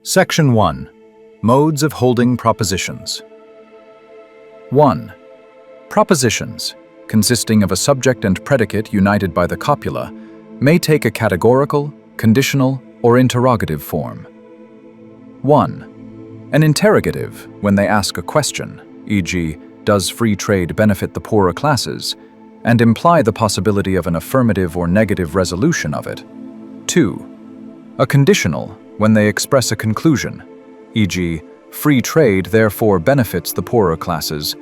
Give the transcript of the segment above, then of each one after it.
Section 1. Modes of holding propositions. 1. Propositions, consisting of a subject and predicate united by the copula, may take a categorical, conditional, or interrogative form. 1. An interrogative, when they ask a question, e.g., does free trade benefit the poorer classes, and imply the possibility of an affirmative or negative resolution of it. 2. A conditional, when they express a conclusion, e.g., free trade therefore benefits the poorer classes,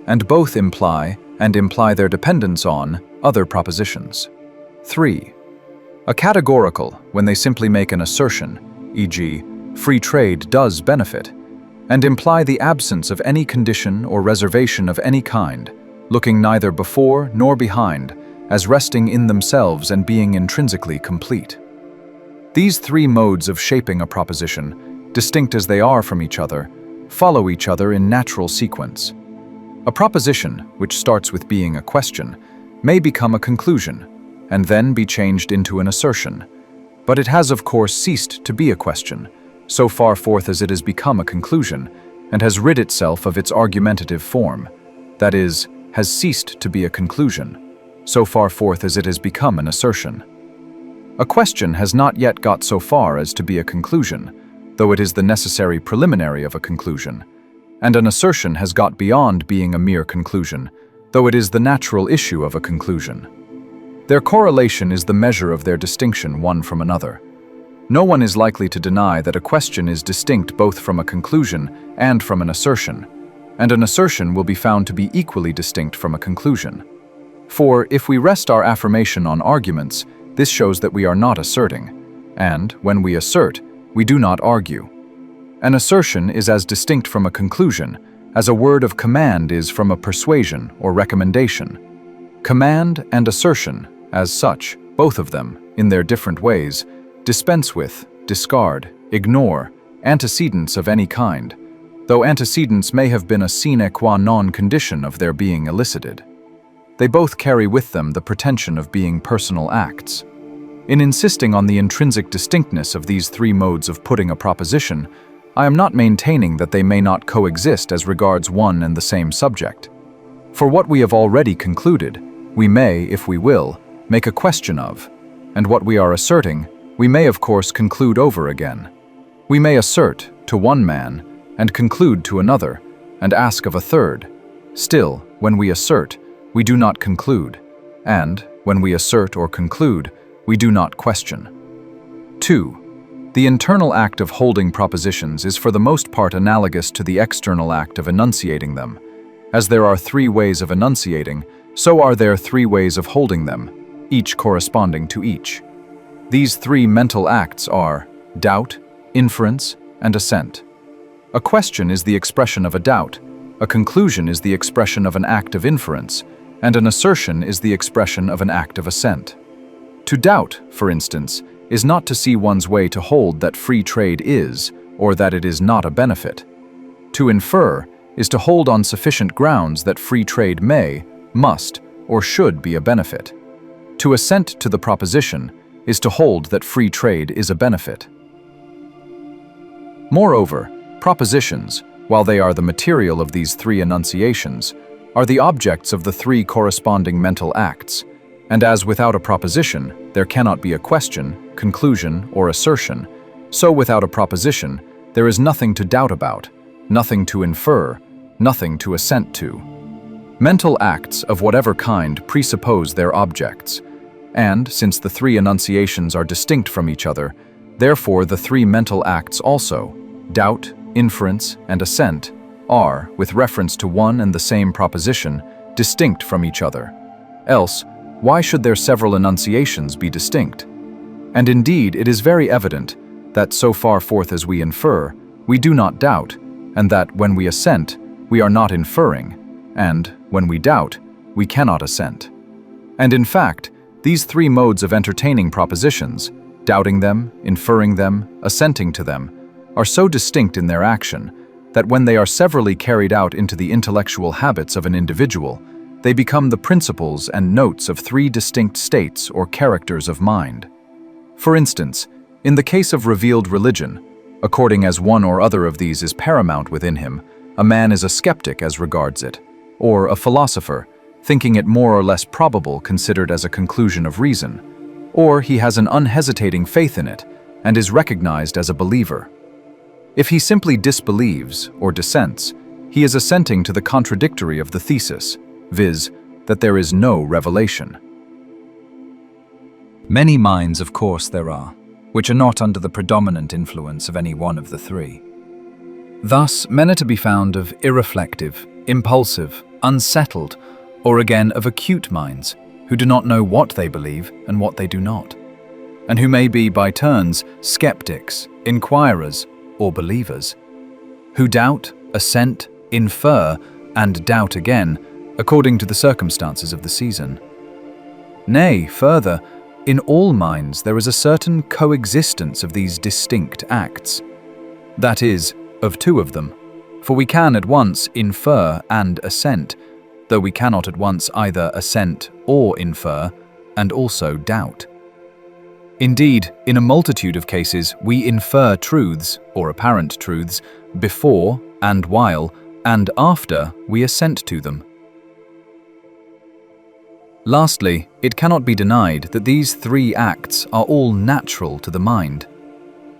and both imply their dependence on other propositions. 3. A categorical, when they simply make an assertion, e.g., free trade does benefit, and imply the absence of any condition or reservation of any kind, looking neither before nor behind, as resting in themselves and being intrinsically complete. These three modes of shaping a proposition, distinct as they are from each other, follow each other in natural sequence. A proposition, which starts with being a question, may become a conclusion, and then be changed into an assertion. But it has of course ceased to be a question, so far forth as it has become a conclusion, and has rid itself of its argumentative form, that is, has ceased to be a conclusion, so far forth as it has become an assertion. A question has not yet got so far as to be a conclusion, though it is the necessary preliminary of a conclusion, and an assertion has got beyond being a mere conclusion, though it is the natural issue of a conclusion. Their correlation is the measure of their distinction one from another. No one is likely to deny that a question is distinct both from a conclusion and from an assertion, and an assertion will be found to be equally distinct from a conclusion. For if we rest our affirmation on arguments, this shows that we are not asserting, and when we assert, we do not argue. An assertion is as distinct from a conclusion as a word of command is from a persuasion or recommendation. Command and assertion, as such, both of them, in their different ways, dispense with, discard, ignore, antecedents of any kind, though antecedents may have been a sine qua non condition of their being elicited. They both carry with them the pretension of being personal acts. In insisting on the intrinsic distinctness of these three modes of putting a proposition, I am not maintaining that they may not coexist as regards one and the same subject. For what we have already concluded, we may, if we will, make a question of, and what we are asserting, we may of course conclude over again. We may assert to one man, and conclude to another, and ask of a third. Still, when we assert, we do not conclude, and, when we assert or conclude, we do not question. 2. The internal act of holding propositions is for the most part analogous to the external act of enunciating them. As there are three ways of enunciating, so are there three ways of holding them, each corresponding to each. These three mental acts are doubt, inference, and assent. A question is the expression of a doubt, a conclusion is the expression of an act of inference, and an assertion is the expression of an act of assent. To doubt, for instance, is not to see one's way to hold that free trade is, or that it is not a benefit. To infer is to hold on sufficient grounds that free trade may, must, or should be a benefit. To assent to the proposition is to hold that free trade is a benefit. Moreover, propositions, while they are the material of these three enunciations, are the objects of the three corresponding mental acts, and as without a proposition, there cannot be a question, conclusion, or assertion, so without a proposition, there is nothing to doubt about, nothing to infer, nothing to assent to. Mental acts of whatever kind presuppose their objects, and since the three enunciations are distinct from each other, therefore the three mental acts also, doubt, inference, and assent, are, with reference to one and the same proposition, distinct from each other. Else, why should their several enunciations be distinct? And indeed, it is very evident that so far forth as we infer, we do not doubt, and that when we assent, we are not inferring, and when we doubt, we cannot assent. And in fact, these three modes of entertaining propositions, doubting them, inferring them, assenting to them, are so distinct in their action that when they are severally carried out into the intellectual habits of an individual, they become the principles and notes of three distinct states or characters of mind. For instance, in the case of revealed religion, According as one or other of these is paramount within him, a man is a skeptic as regards it, or a philosopher, thinking it more or less probable considered as a conclusion of reason, or he has an unhesitating faith in it and is recognized as a believer. If he simply disbelieves or dissents, he is assenting to the contradictory of the thesis, viz., that there is no revelation. Many minds, of course, there are, which are not under the predominant influence of any one of the three. Thus, men are to be found of irreflective, impulsive, unsettled, or again of acute minds, who do not know what they believe and what they do not, and who may be, by turns, skeptics, inquirers, or believers, who doubt, assent, infer, and doubt again, according to the circumstances of the season. Nay, further, in all minds there is a certain coexistence of these distinct acts. That is, of two of them, for we can at once infer and assent, though we cannot at once either assent or infer, and also doubt. Indeed, in a multitude of cases, we infer truths, or apparent truths, before and while and after we assent to them. Lastly, it cannot be denied that these three acts are all natural to the mind.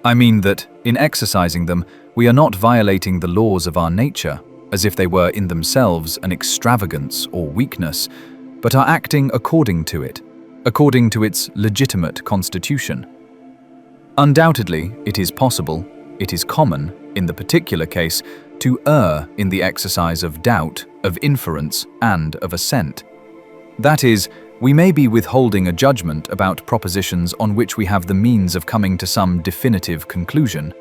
I mean that, in exercising them, we are not violating the laws of our nature, as if they were in themselves an extravagance or weakness, but are acting according to it, according to its legitimate constitution. Undoubtedly, it is possible, it is common, in the particular case, to err in the exercise of doubt, of inference, and of assent. That is, we may be withholding a judgment about propositions on which we have the means of coming to some definitive conclusion,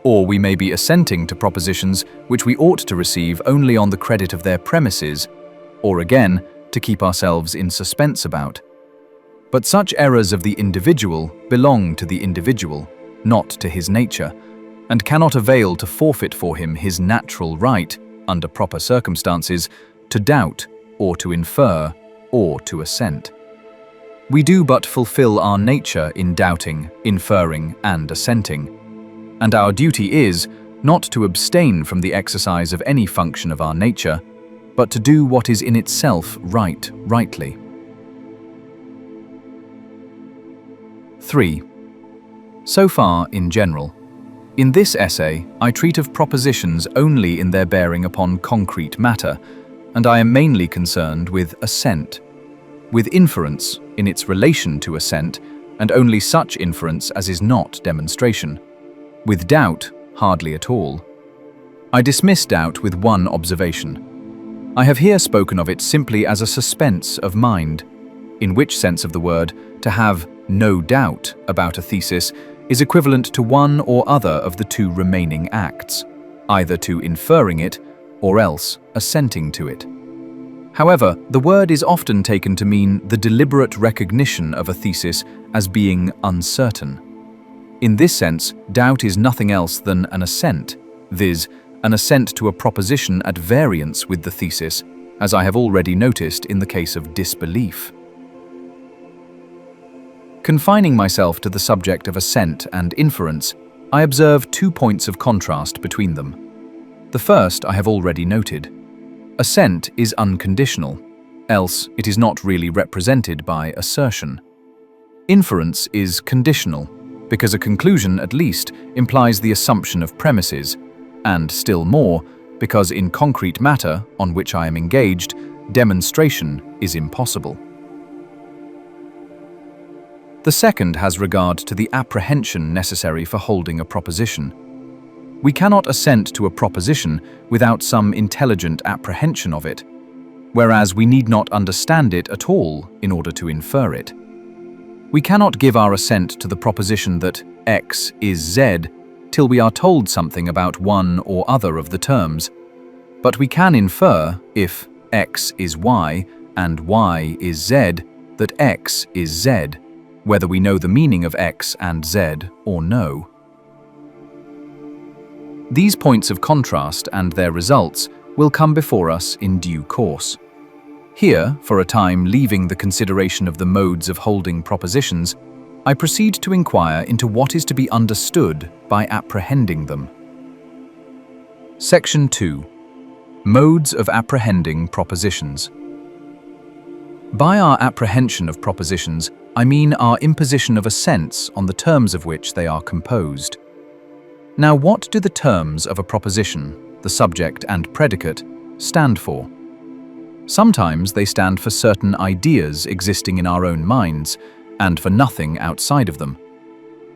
or we may be assenting to propositions which we ought to receive only on the credit of their premises, or again, to keep ourselves in suspense about. But such errors of the individual belong to the individual, not to his nature, and cannot avail to forfeit for him his natural right, under proper circumstances, to doubt, or to infer, or to assent. We do but fulfill our nature in doubting, inferring, and assenting, and our duty is not to abstain from the exercise of any function of our nature, but to do what is in itself rightly. 3. So far, in general, in this essay, I treat of propositions only in their bearing upon concrete matter, and I am mainly concerned with assent, with inference in its relation to assent, and only such inference as is not demonstration, with doubt hardly at all. I dismiss doubt with one observation. I have here spoken of it simply as a suspense of mind, in which sense of the word, to have no doubt about a thesis is equivalent to one or other of the two remaining acts, either to inferring it or else assenting to it. However, the word is often taken to mean the deliberate recognition of a thesis as being uncertain. In this sense, doubt is nothing else than an assent, viz., an assent to a proposition at variance with the thesis, as I have already noticed in the case of disbelief. Confining myself to the subject of assent and inference, I observe 2 points of contrast between them. The first I have already noted. Assent is unconditional, else it is not really represented by assertion. Inference is conditional, because a conclusion, at least, implies the assumption of premises, and still more, because in concrete matter on which I am engaged, demonstration is impossible. The second has regard to the apprehension necessary for holding a proposition. We cannot assent to a proposition without some intelligent apprehension of it, whereas we need not understand it at all in order to infer it. We cannot give our assent to the proposition that X is Z till we are told something about one or other of the terms, but we can infer, if X is Y and Y is Z, that X is Z, whether we know the meaning of X and Z or no. These points of contrast and their results will come before us in due course. Here, for a time leaving the consideration of the modes of holding propositions, I proceed to inquire into what is to be understood by apprehending them. Section 2. Modes of apprehending propositions. By our apprehension of propositions, I mean our imposition of a sense on the terms of which they are composed. Now, what do the terms of a proposition, the subject and predicate, stand for? Sometimes they stand for certain ideas existing in our own minds, and for nothing outside of them.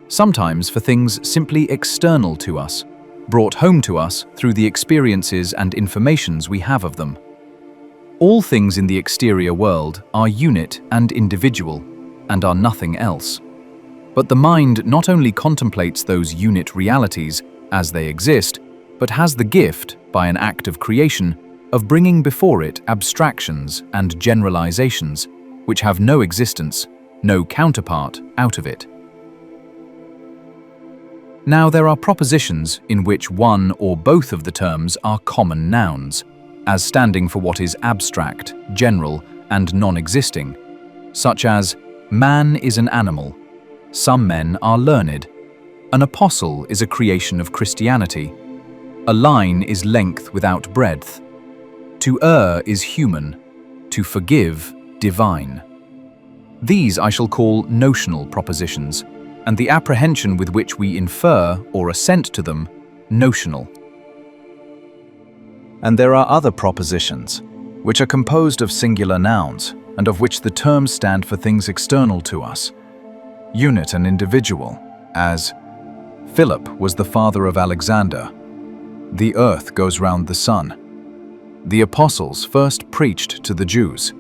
Sometimes for things simply external to us, brought home to us through the experiences and informations we have of them. All things in the exterior world are unit and individual, and are nothing else. But the mind not only contemplates those unit realities as they exist, but has the gift, by an act of creation, of bringing before it abstractions and generalizations which have no existence, no counterpart out of it. Now, there are propositions in which one or both of the terms are common nouns, as standing for what is abstract, general, and non-existing, such as man is an animal, some men are learned, an apostle is a creation of Christianity, a line is length without breadth, to err is human, to forgive divine. These I shall call notional propositions, and the apprehension with which we infer or assent to them, notional. And there are other propositions, which are composed of singular nouns, and of which the terms stand for things external to us, unit and individual, as Philip was the father of Alexander, the earth goes round the sun, the apostles first preached to the Jews,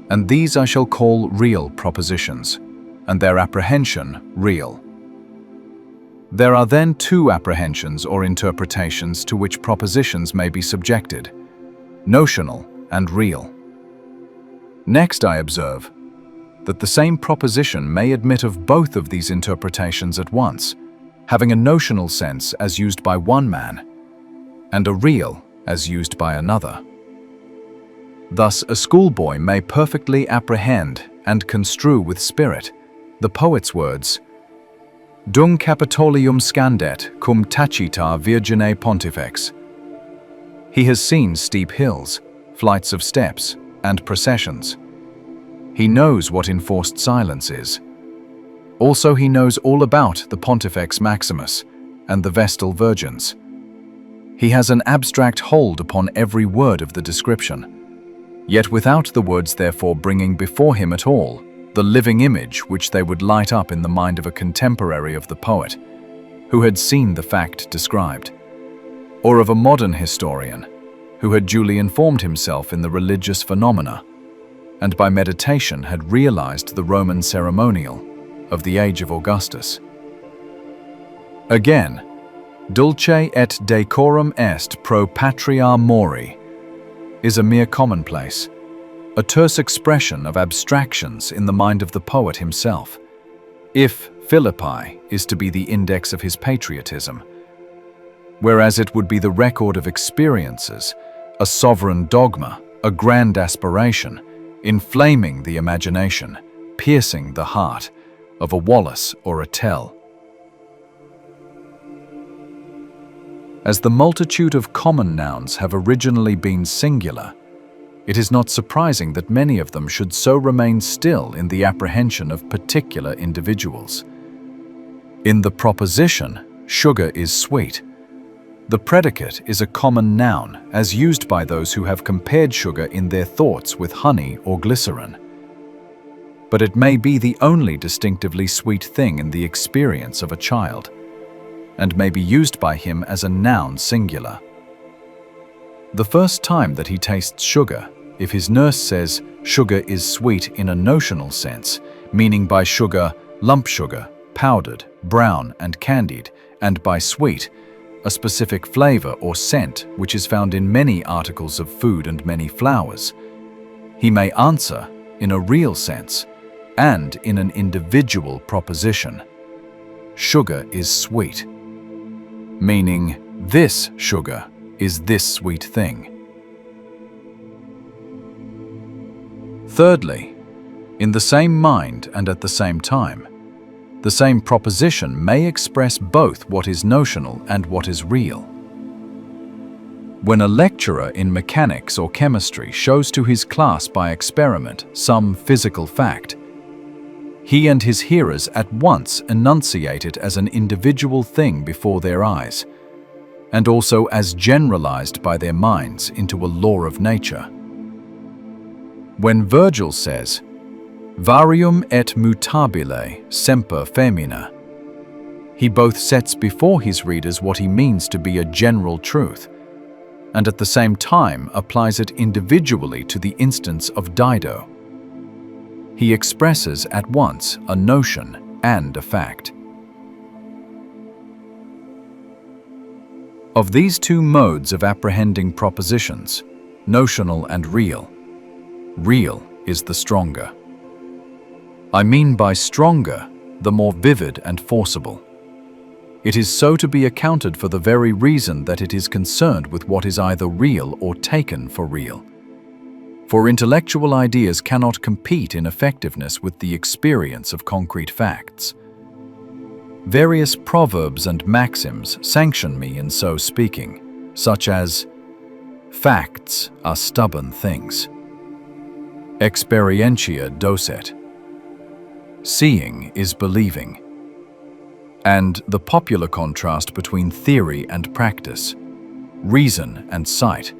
and these I shall call real propositions, and their apprehension real. There are then two apprehensions or interpretations to which propositions may be subjected, notional and real. Next, I observe that the same proposition may admit of both of these interpretations at once, having a notional sense as used by one man, and a real as used by another. Thus, a schoolboy may perfectly apprehend and construe with spirit the poet's words, Dum Capitolium scandet cum tacita virgine pontifex. He has seen steep hills, flights of steps, and processions. He knows what enforced silence is. Also, he knows all about the Pontifex Maximus and the Vestal Virgins. He has an abstract hold upon every word of the description, yet without the words therefore bringing before him at all the living image which they would light up in the mind of a contemporary of the poet, who had seen the fact described, or of a modern historian, who had duly informed himself in the religious phenomena, and by meditation had realized the Roman ceremonial of the age of Augustus. Again, dulce et decorum est pro patria mori is a mere commonplace, a terse expression of abstractions in the mind of the poet himself, if Philippi is to be the index of his patriotism, whereas it would be the record of experiences, a sovereign dogma, a grand aspiration, inflaming the imagination, piercing the heart, of a Wallace or a Tell. As the multitude of common nouns have originally been singular, it is not surprising that many of them should so remain still in the apprehension of particular individuals. In the proposition, sugar is sweet, the predicate is a common noun as used by those who have compared sugar in their thoughts with honey or glycerin. But it may be the only distinctively sweet thing in the experience of a child, and may be used by him as a noun singular. The first time that he tastes sugar, if his nurse says sugar is sweet in a notional sense, meaning by sugar, lump sugar, powdered, brown, and candied, and by sweet, a specific flavor or scent which is found in many articles of food and many flowers, he may answer, in a real sense, and in an individual proposition, sugar is sweet, meaning this sugar is this sweet thing. Thirdly, in the same mind and at the same time, The same proposition may express both what is notional and what is real. When a lecturer in mechanics or chemistry shows to his class by experiment some physical fact, he and his hearers at once enunciate it as an individual thing before their eyes, and also as generalized by their minds into a law of nature. When Virgil says, "Varium et mutabile semper femina," he both sets before his readers what he means to be a general truth, and at the same time applies it individually to the instance of Dido. He expresses at once a notion and a fact. Of these two modes of apprehending propositions, notional and real, real is the stronger. I mean by stronger, the more vivid and forcible. It is so to be accounted for the very reason that it is concerned with what is either real or taken for real. For intellectual ideas cannot compete in effectiveness with the experience of concrete facts. Various proverbs and maxims sanction me in so speaking, such as, "Facts are stubborn things," "Experientia docet," "Seeing is believing," and the popular contrast between theory and practice, reason and sight,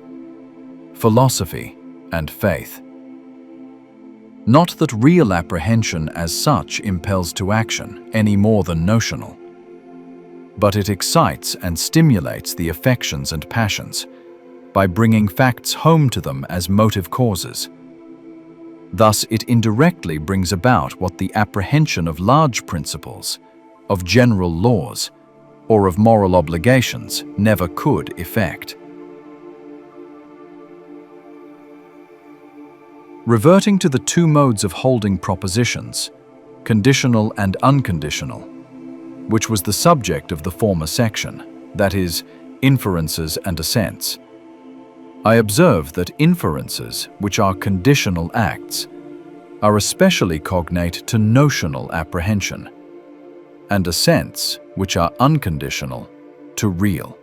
philosophy and faith. Not that real apprehension as such impels to action any more than notional, but it excites and stimulates the affections and passions by bringing facts home to them as motive causes. Thus it indirectly brings about what the apprehension of large principles, of general laws, or of moral obligations never could effect. Reverting to the two modes of holding propositions, conditional and unconditional, which was the subject of the former section, that is, inferences and assents, I observe that inferences, which are conditional acts, are especially cognate to notional apprehension, and assents, which are unconditional, to real.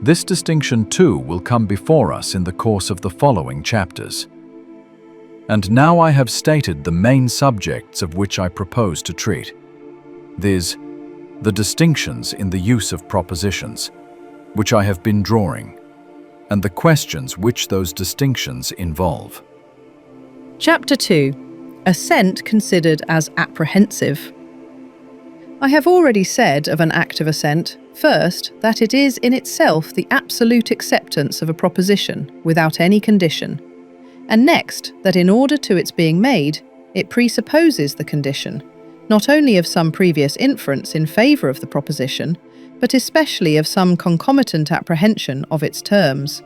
This distinction too will come before us in the course of the following chapters. And now I have stated the main subjects of which I propose to treat, viz., the distinctions in the use of propositions, which I have been drawing, and the questions which those distinctions involve. Chapter 2. Assent considered as apprehensive. I have already said of an act of assent, first, that it is in itself the absolute acceptance of a proposition without any condition, and next, that in order to its being made, it presupposes the condition, not only of some previous inference in favour of the proposition, but especially of some concomitant apprehension of its terms.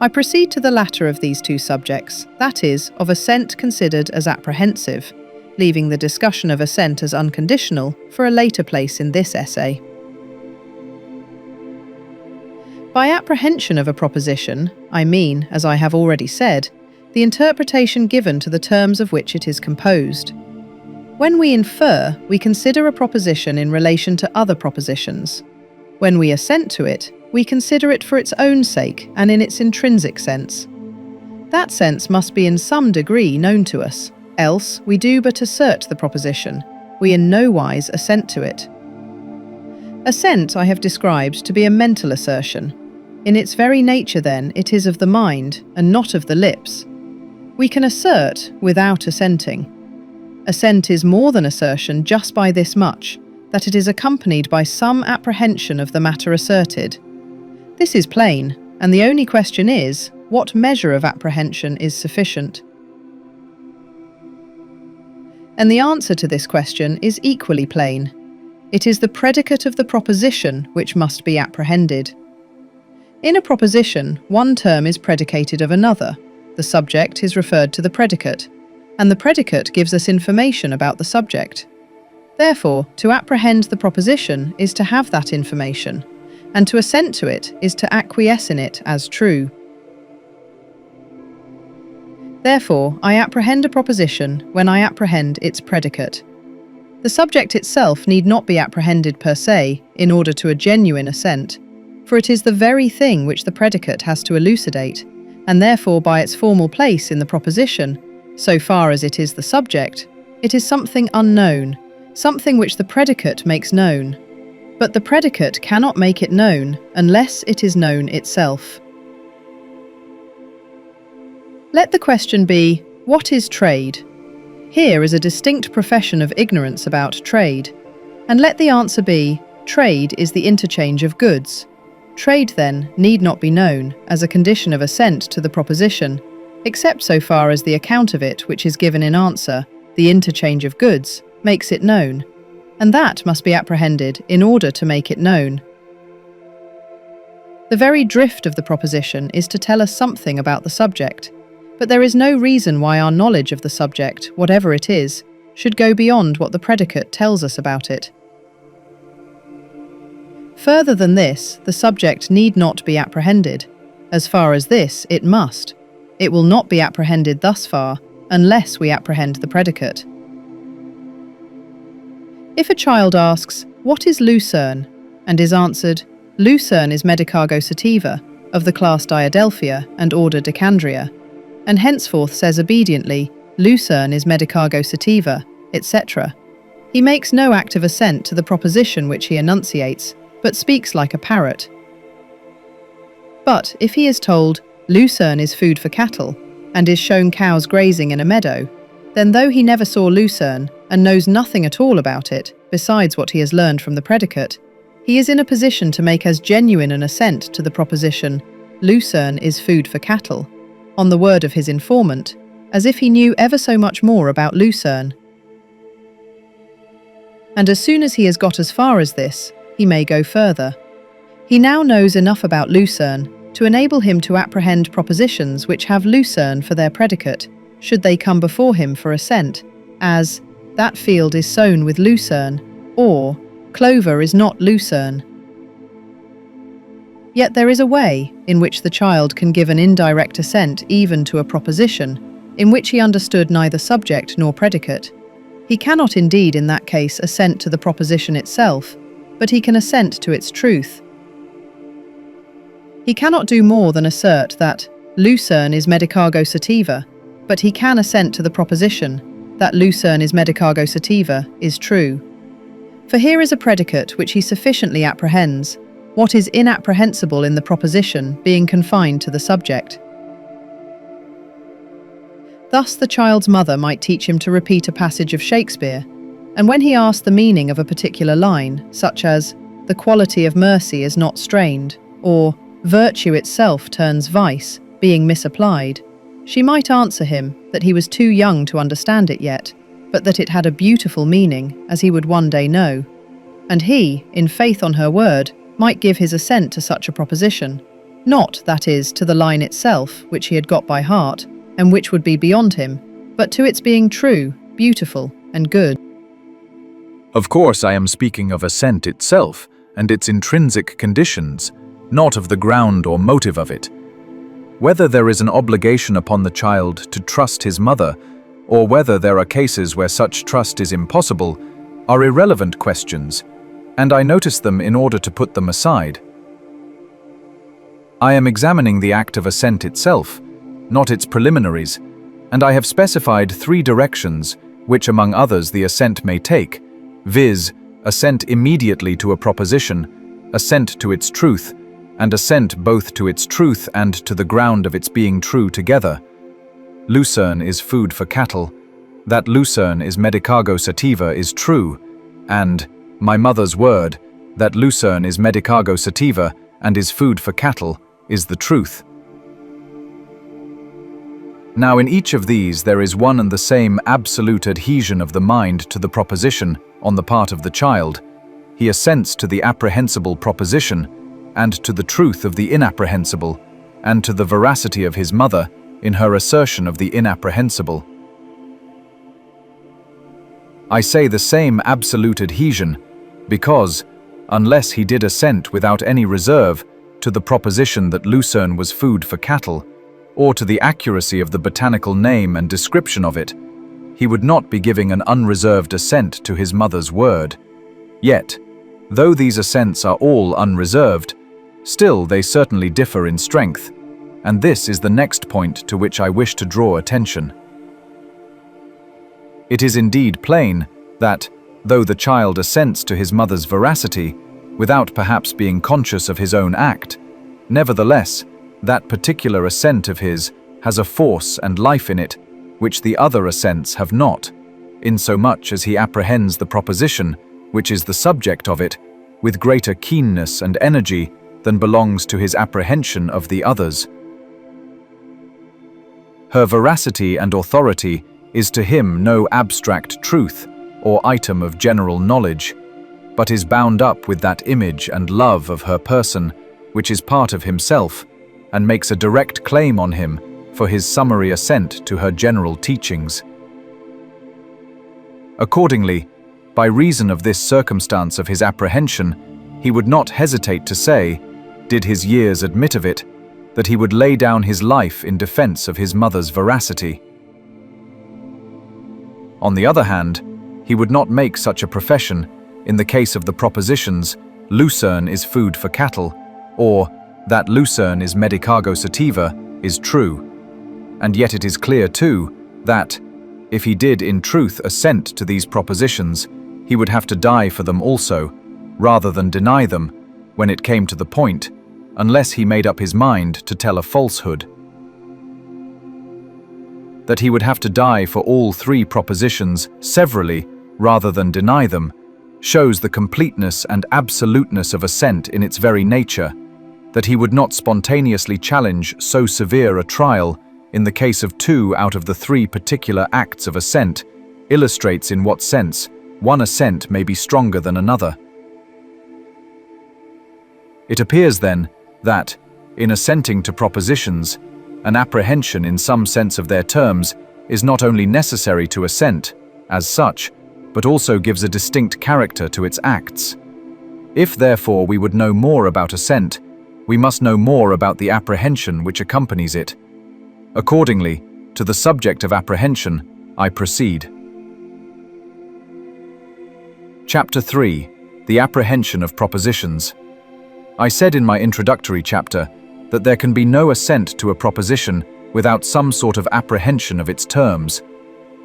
I proceed to the latter of these two subjects, that is, of assent considered as apprehensive, leaving the discussion of assent as unconditional for a later place in this essay. By apprehension of a proposition, I mean, as I have already said, the interpretation given to the terms of which it is composed. When we infer, we consider a proposition in relation to other propositions. When we assent to it, we consider it for its own sake and in its intrinsic sense. That sense must be in some degree known to us, else we do but assert the proposition, we in no wise assent to it. Assent I have described to be a mental assertion. In its very nature, then, it is of the mind and not of the lips. We can assert without assenting. Assent is more than assertion just by this much, that it is accompanied by some apprehension of the matter asserted. This is plain, and the only question is, what measure of apprehension is sufficient? And the answer to this question is equally plain. It is the predicate of the proposition which must be apprehended. In a proposition, one term is predicated of another, the subject is referred to the predicate, and the predicate gives us information about the subject. Therefore, to apprehend the proposition is to have that information, and to assent to it is to acquiesce in it as true. Therefore, I apprehend a proposition when I apprehend its predicate. The subject itself need not be apprehended per se in order to a genuine assent, for it is the very thing which the predicate has to elucidate, and therefore by its formal place in the proposition, so far as it is the subject, it is something unknown, something which the predicate makes known. But the predicate cannot make it known unless it is known itself. Let the question be, what is trade? Here is a distinct profession of ignorance about trade. And let the answer be, trade is the interchange of goods. Trade, then, need not be known as a condition of assent to the proposition, except so far as the account of it which is given in answer, the interchange of goods, makes it known, and that must be apprehended in order to make it known. The very drift of the proposition is to tell us something about the subject, but there is no reason why our knowledge of the subject, whatever it is, should go beyond what the predicate tells us about it. Further than this, the subject need not be apprehended. As far as this, it must. It will not be apprehended thus far unless we apprehend the predicate. If a child asks, "What is lucerne?" and is answered, "Lucerne is Medicago sativa, of the class Diadelphia and order Decandria," and henceforth says obediently, "Lucerne is Medicago sativa," etc., he makes no active assent to the proposition which he enunciates, but speaks like a parrot. But if he is told, "Lucerne is food for cattle," and is shown cows grazing in a meadow, then though he never saw lucerne and knows nothing at all about it, besides what he has learned from the predicate, he is in a position to make as genuine an assent to the proposition, "Lucerne is food for cattle," on the word of his informant, as if he knew ever so much more about lucerne. And as soon as he has got as far as this, he may go further. He now knows enough about lucerne to enable him to apprehend propositions which have lucerne for their predicate, should they come before him for assent, as, "That field is sown with lucerne," or "Clover is not lucerne." Yet there is a way in which the child can give an indirect assent even to a proposition, in which he understood neither subject nor predicate. He cannot indeed in that case assent to the proposition itself, but he can assent to its truth. He cannot do more than assert that lucerne is Medicago sativa, but he can assent to the proposition that lucerne is Medicago sativa is true. For here is a predicate which he sufficiently apprehends, what is inapprehensible in the proposition being confined to the subject. Thus the child's mother might teach him to repeat a passage of Shakespeare, and when he asked the meaning of a particular line, such as, "The quality of mercy is not strained," or "Virtue itself turns vice," being misapplied, she might answer him that he was too young to understand it yet, but that it had a beautiful meaning, as he would one day know. And he, in faith on her word, might give his assent to such a proposition, not, that is, to the line itself, which he had got by heart, and which would be beyond him, but to its being true, beautiful, and good. Of course, I am speaking of assent itself and its intrinsic conditions, not of the ground or motive of it. Whether there is an obligation upon the child to trust his mother, or whether there are cases where such trust is impossible, are irrelevant questions, and I notice them in order to put them aside. I am examining the act of assent itself, not its preliminaries, and I have specified 3 directions which among others the assent may take, viz., assent immediately to a proposition, assent to its truth, and assent both to its truth and to the ground of its being true together. Lucerne is food for cattle, that lucerne is Medicago sativa is true, and my mother's word, that lucerne is Medicago sativa and is food for cattle, is the truth. Now in each of these there is one and the same absolute adhesion of the mind to the proposition on the part of the child. He assents to the apprehensible proposition, and to the truth of the inapprehensible, and to the veracity of his mother in her assertion of the inapprehensible. I say the same absolute adhesion, because, unless he did assent without any reserve to the proposition that lucerne was food for cattle, or to the accuracy of the botanical name and description of it, he would not be giving an unreserved assent to his mother's word. Yet, though these assents are all unreserved, still they certainly differ in strength, and this is the next point to which I wish to draw attention. It is indeed plain that, though the child assents to his mother's veracity, without perhaps being conscious of his own act, nevertheless, that particular assent of his has a force and life in it which the other assents have not, insomuch as he apprehends the proposition, which is the subject of it, with greater keenness and energy than belongs to his apprehension of the others. Her veracity and authority is to him no abstract truth or item of general knowledge, but is bound up with that image and love of her person, which is part of himself, and makes a direct claim on him for his summary assent to her general teachings. Accordingly, by reason of this circumstance of his apprehension, he would not hesitate to say, did his years admit of it, that he would lay down his life in defense of his mother's veracity. On the other hand, he would not make such a profession in the case of the propositions, lucerne is food for cattle, or that lucerne is medicago sativa, is true. And yet it is clear too, that, if he did in truth assent to these propositions, he would have to die for them also, rather than deny them, when it came to the point, unless he made up his mind to tell a falsehood. That he would have to die for all three propositions severally, rather than deny them, shows the completeness and absoluteness of assent in its very nature. That he would not spontaneously challenge so severe a trial in the case of 2 out of the 3 particular acts of assent illustrates in what sense one assent may be stronger than another. It appears then that, in assenting to propositions, an apprehension in some sense of their terms is not only necessary to assent, as such, but also gives a distinct character to its acts. If therefore we would know more about assent, we must know more about the apprehension which accompanies it. Accordingly, to the subject of apprehension, I proceed. Chapter 3. The Apprehension of Propositions. I said in my introductory chapter that there can be no assent to a proposition without some sort of apprehension of its terms.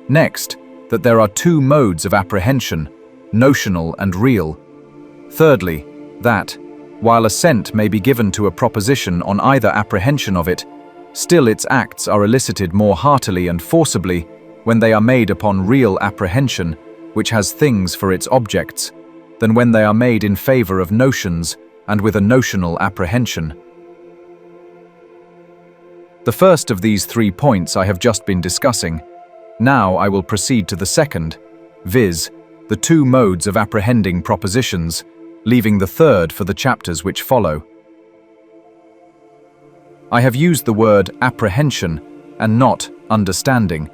Next, that there are 2 modes of apprehension, notional and real. Thirdly, that, while assent may be given to a proposition on either apprehension of it, still its acts are elicited more heartily and forcibly when they are made upon real apprehension, which has things for its objects, than when they are made in favor of notions and with a notional apprehension. The first of these 3 points I have just been discussing. Now I will proceed to the second, viz., the 2 modes of apprehending propositions, leaving the third for the chapters which follow. I have used the word apprehension and not understanding,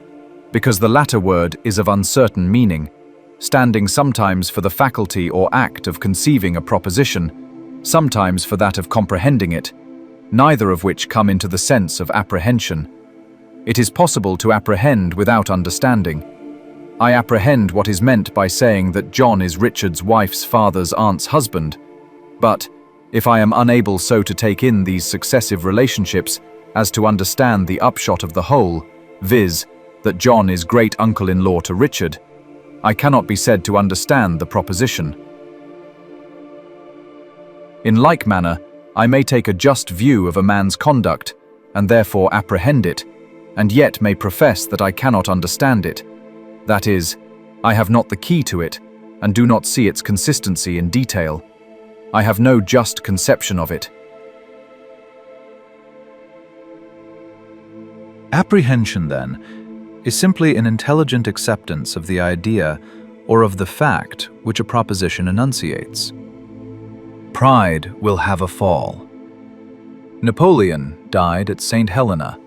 because the latter word is of uncertain meaning, standing sometimes for the faculty or act of conceiving a proposition, sometimes for that of comprehending it, neither of which come into the sense of apprehension. It is possible to apprehend without understanding. I apprehend what is meant by saying that John is Richard's wife's father's aunt's husband, but if I am unable so to take in these successive relationships as to understand the upshot of the whole, viz., that John is great-uncle-in-law to Richard, I cannot be said to understand the proposition. In like manner, I may take a just view of a man's conduct, and therefore apprehend it, and yet may profess that I cannot understand it. That is, I have not the key to it, and do not see its consistency in detail. I have no just conception of it. Apprehension, then, is simply an intelligent acceptance of the idea or of the fact which a proposition enunciates. Pride will have a fall. Napoleon died at St. Helena.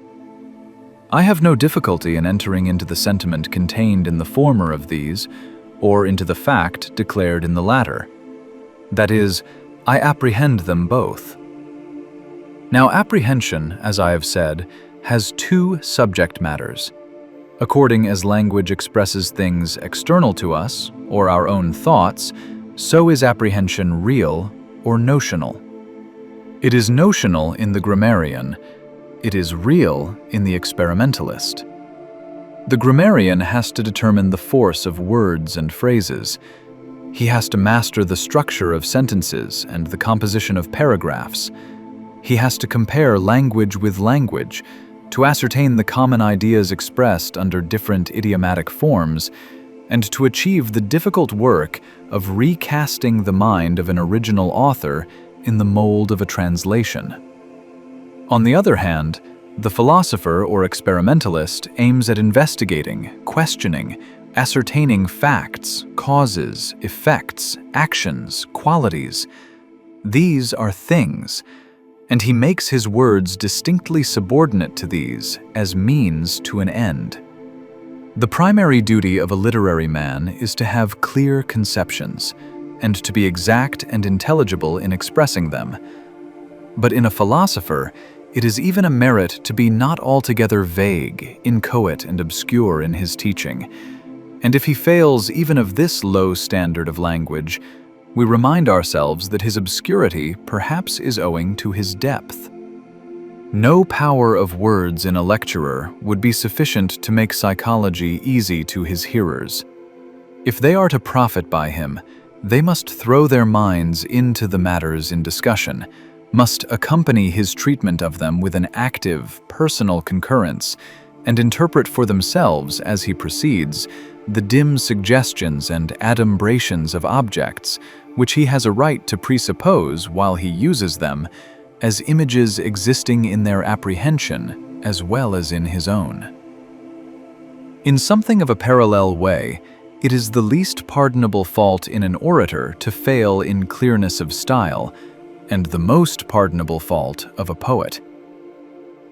I have no difficulty in entering into the sentiment contained in the former of these, or into the fact declared in the latter. That is, I apprehend them both. Now, apprehension, as I have said, has 2 subject matters. According as language expresses things external to us, or our own thoughts, so is apprehension real or notional. It is notional in the grammarian, it is real in the experimentalist. The grammarian has to determine the force of words and phrases. He has to master the structure of sentences and the composition of paragraphs. He has to compare language with language to ascertain the common ideas expressed under different idiomatic forms, and to achieve the difficult work of recasting the mind of an original author in the mold of a translation. On the other hand, the philosopher or experimentalist aims at investigating, questioning, ascertaining facts, causes, effects, actions, qualities. These are things, and he makes his words distinctly subordinate to these as means to an end. The primary duty of a literary man is to have clear conceptions, and to be exact and intelligible in expressing them. But in a philosopher, it is even a merit to be not altogether vague, inchoate, and obscure in his teaching. And if he fails even of this low standard of language, we remind ourselves that his obscurity perhaps is owing to his depth. No power of words in a lecturer would be sufficient to make psychology easy to his hearers. If they are to profit by him, they must throw their minds into the matters in discussion, must accompany his treatment of them with an active, personal concurrence, and interpret for themselves as he proceeds the dim suggestions and adumbrations of objects which he has a right to presuppose while he uses them as images existing in their apprehension as well as in his own. In something of a parallel way, it is the least pardonable fault in an orator to fail in clearness of style, and the most pardonable fault of a poet.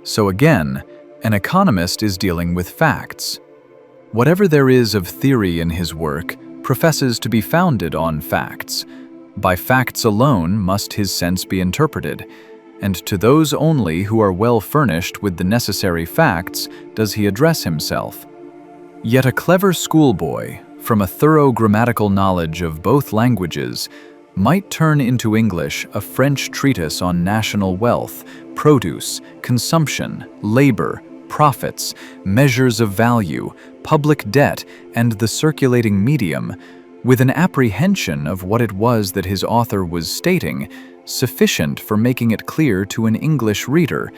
So again, an economist is dealing with facts. Whatever there is of theory in his work professes to be founded on facts. By facts alone must his sense be interpreted, and to those only who are well furnished with the necessary facts does he address himself. Yet a clever schoolboy, from a thorough grammatical knowledge of both languages, might turn into English a French treatise on national wealth, produce, consumption, labor, profits, measures of value, public debt, and the circulating medium, with an apprehension of what it was that his author was stating, sufficient for making it clear to an English reader,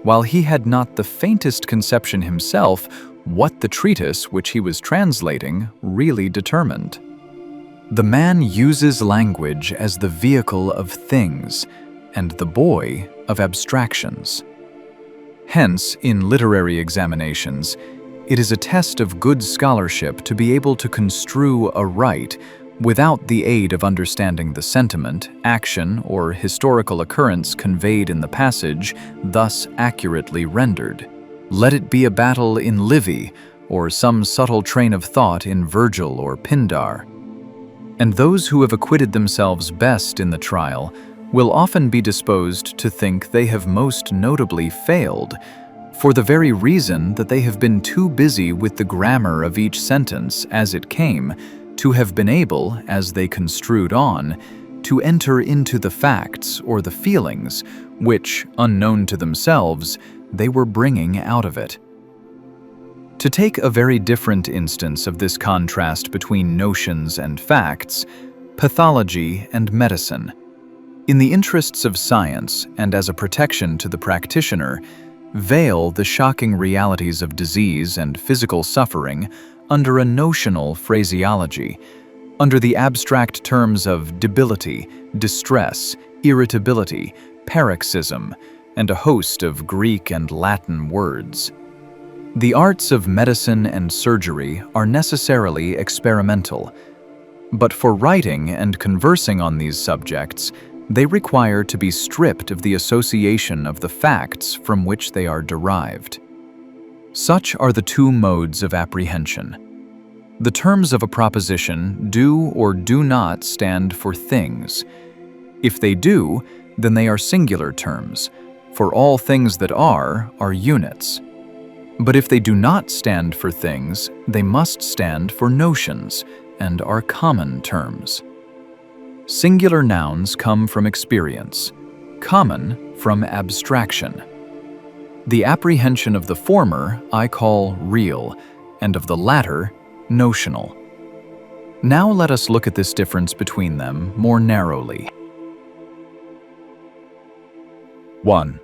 while he had not the faintest conception himself what the treatise which he was translating really determined. The man uses language as the vehicle of things, and the boy of abstractions. Hence, in literary examinations, it is a test of good scholarship to be able to construe aright without the aid of understanding the sentiment, action, or historical occurrence conveyed in the passage, thus accurately rendered. Let it be a battle in Livy, or some subtle train of thought in Virgil or Pindar. And those who have acquitted themselves best in the trial will often be disposed to think they have most notably failed, for the very reason that they have been too busy with the grammar of each sentence as it came, to have been able, as they construed on, to enter into the facts or the feelings which, unknown to themselves, they were bringing out of it. To take a very different instance of this contrast between notions and facts, pathology and medicine. In the interests of science and as a protection to the practitioner, veil the shocking realities of disease and physical suffering under a notional phraseology, under the abstract terms of debility, distress, irritability, paroxysm, and a host of Greek and Latin words. The arts of medicine and surgery are necessarily experimental, but for writing and conversing on these subjects, they require to be stripped of the association of the facts from which they are derived. Such are the two modes of apprehension. The terms of a proposition do or do not stand for things. If they do, then they are singular terms, for all things that are units. But if they do not stand for things, they must stand for notions and are common terms. Singular nouns come from experience, common from abstraction. The apprehension of the former I call real, and of the latter notional. Now let us look at this difference between them more narrowly. 1.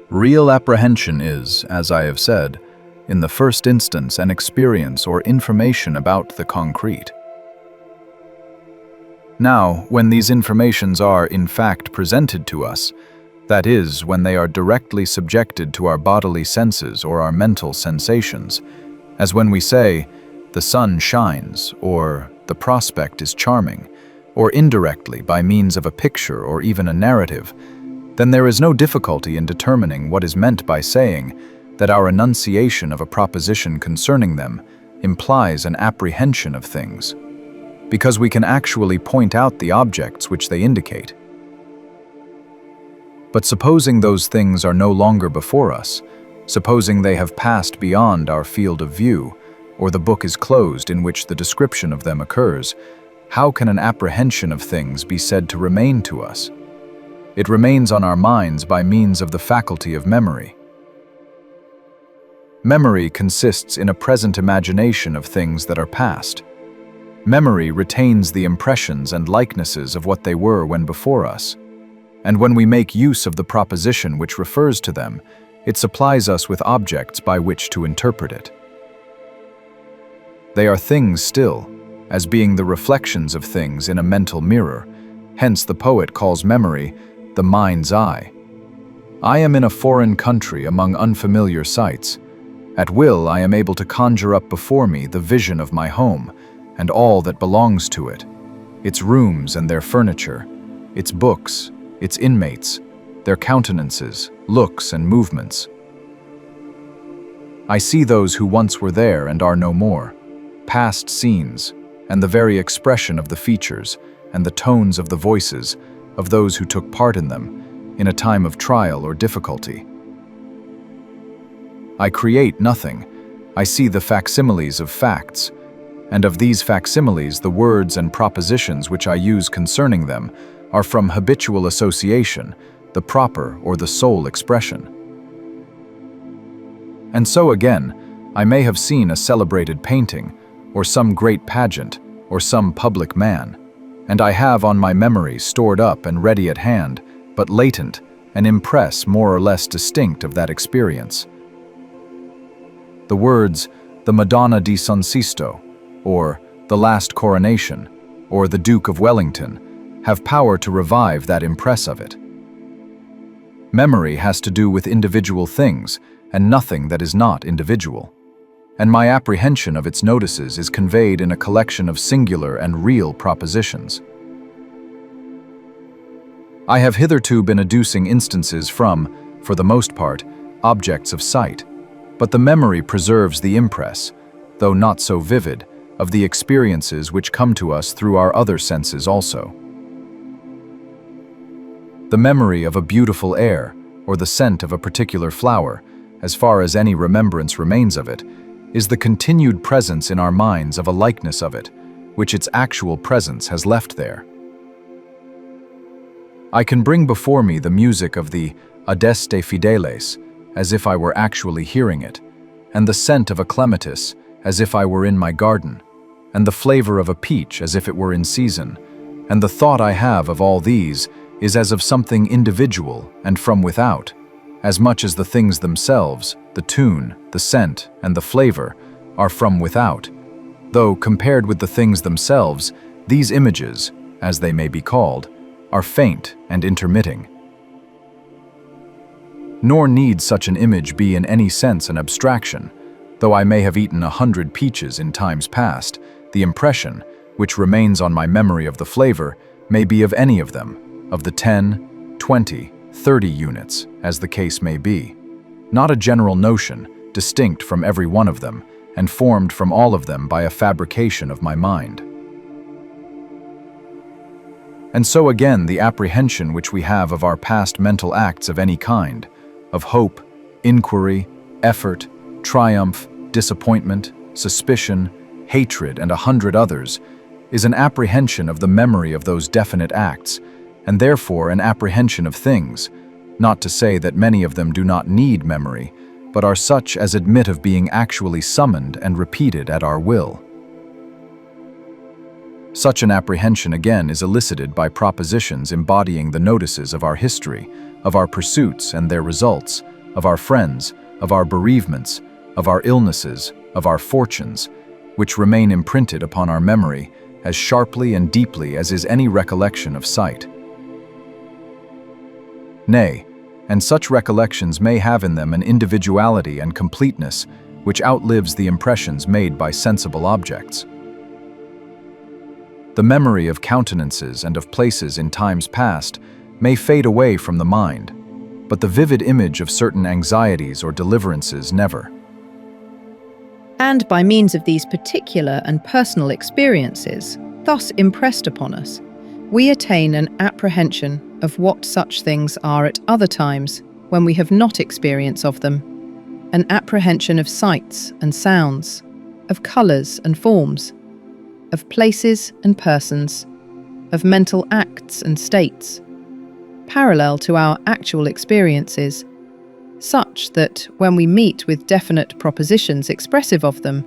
Real apprehension is, as I have said, in the first instance an experience or information about the concrete. Now, when these informations are in fact presented to us, that is, when they are directly subjected to our bodily senses or our mental sensations, as when we say, "The sun shines," or "The prospect is charming," or indirectly by means of a picture or even a narrative, then there is no difficulty in determining what is meant by saying that our enunciation of a proposition concerning them implies an apprehension of things, because we can actually point out the objects which they indicate. But supposing those things are no longer before us, supposing they have passed beyond our field of view, or the book is closed in which the description of them occurs, how can an apprehension of things be said to remain to us? It remains on our minds by means of the faculty of memory. Memory consists in a present imagination of things that are past. Memory retains the impressions and likenesses of what they were when before us. And when we make use of the proposition which refers to them, it supplies us with objects by which to interpret it. They are things still, as being the reflections of things in a mental mirror. Hence the poet calls memory the mind's eye. I am in a foreign country among unfamiliar sights. At will I am able to conjure up before me the vision of my home and all that belongs to it, its rooms and their furniture, its books, its inmates, their countenances, looks, and movements. I see those who once were there and are no more, past scenes, and the very expression of the features and the tones of the voices of those who took part in them in a time of trial or difficulty. I create nothing. I see the facsimiles of facts, and of these facsimiles the words and propositions which I use concerning them are from habitual association, the proper or the sole expression. And so again, I may have seen a celebrated painting, or some great pageant, or some public man, and I have on my memory stored up and ready at hand, but latent, an impress more or less distinct of that experience. The words, "the Madonna di San Sisto," or "the Last Coronation," or "the Duke of Wellington," have power to revive that impress of it. Memory has to do with individual things, and nothing that is not individual. And my apprehension of its notices is conveyed in a collection of singular and real propositions. I have hitherto been adducing instances from, for the most part, objects of sight, but the memory preserves the impress, though not so vivid, of the experiences which come to us through our other senses also. The memory of a beautiful air, or the scent of a particular flower, as far as any remembrance remains of it, is the continued presence in our minds of a likeness of it, which its actual presence has left there. I can bring before me the music of the Adeste Fideles, as if I were actually hearing it, and the scent of a clematis, as if I were in my garden, and the flavor of a peach, as if it were in season, and the thought I have of all these is as of something individual and from without, as much as the things themselves, the tune, the scent, and the flavor, are from without, though compared with the things themselves, these images, as they may be called, are faint and intermitting. Nor need such an image be in any sense an abstraction. Though I may have eaten 100 peaches in times past, the impression, which remains on my memory of the flavor, may be of any of them, of the 10, 20, 30 units, as the case may be. Not a general notion, distinct from every one of them, and formed from all of them by a fabrication of my mind. And so again the apprehension which we have of our past mental acts of any kind, of hope, inquiry, effort, triumph, disappointment, suspicion, hatred, and 100 others, is an apprehension of the memory of those definite acts, and therefore an apprehension of things, not to say that many of them do not need memory, but are such as admit of being actually summoned and repeated at our will. Such an apprehension again is elicited by propositions embodying the notices of our history, of our pursuits and their results, of our friends, of our bereavements, of our illnesses, of our fortunes, which remain imprinted upon our memory as sharply and deeply as is any recollection of sight. Nay, and such recollections may have in them an individuality and completeness which outlives the impressions made by sensible objects. The memory of countenances and of places in times past may fade away from the mind, but the vivid image of certain anxieties or deliverances never. And by means of these particular and personal experiences, thus impressed upon us, we attain an apprehension of what such things are at other times when we have not experience of them, an apprehension of sights and sounds, of colours and forms, of places and persons, of mental acts and states, parallel to our actual experiences, such that when we meet with definite propositions expressive of them,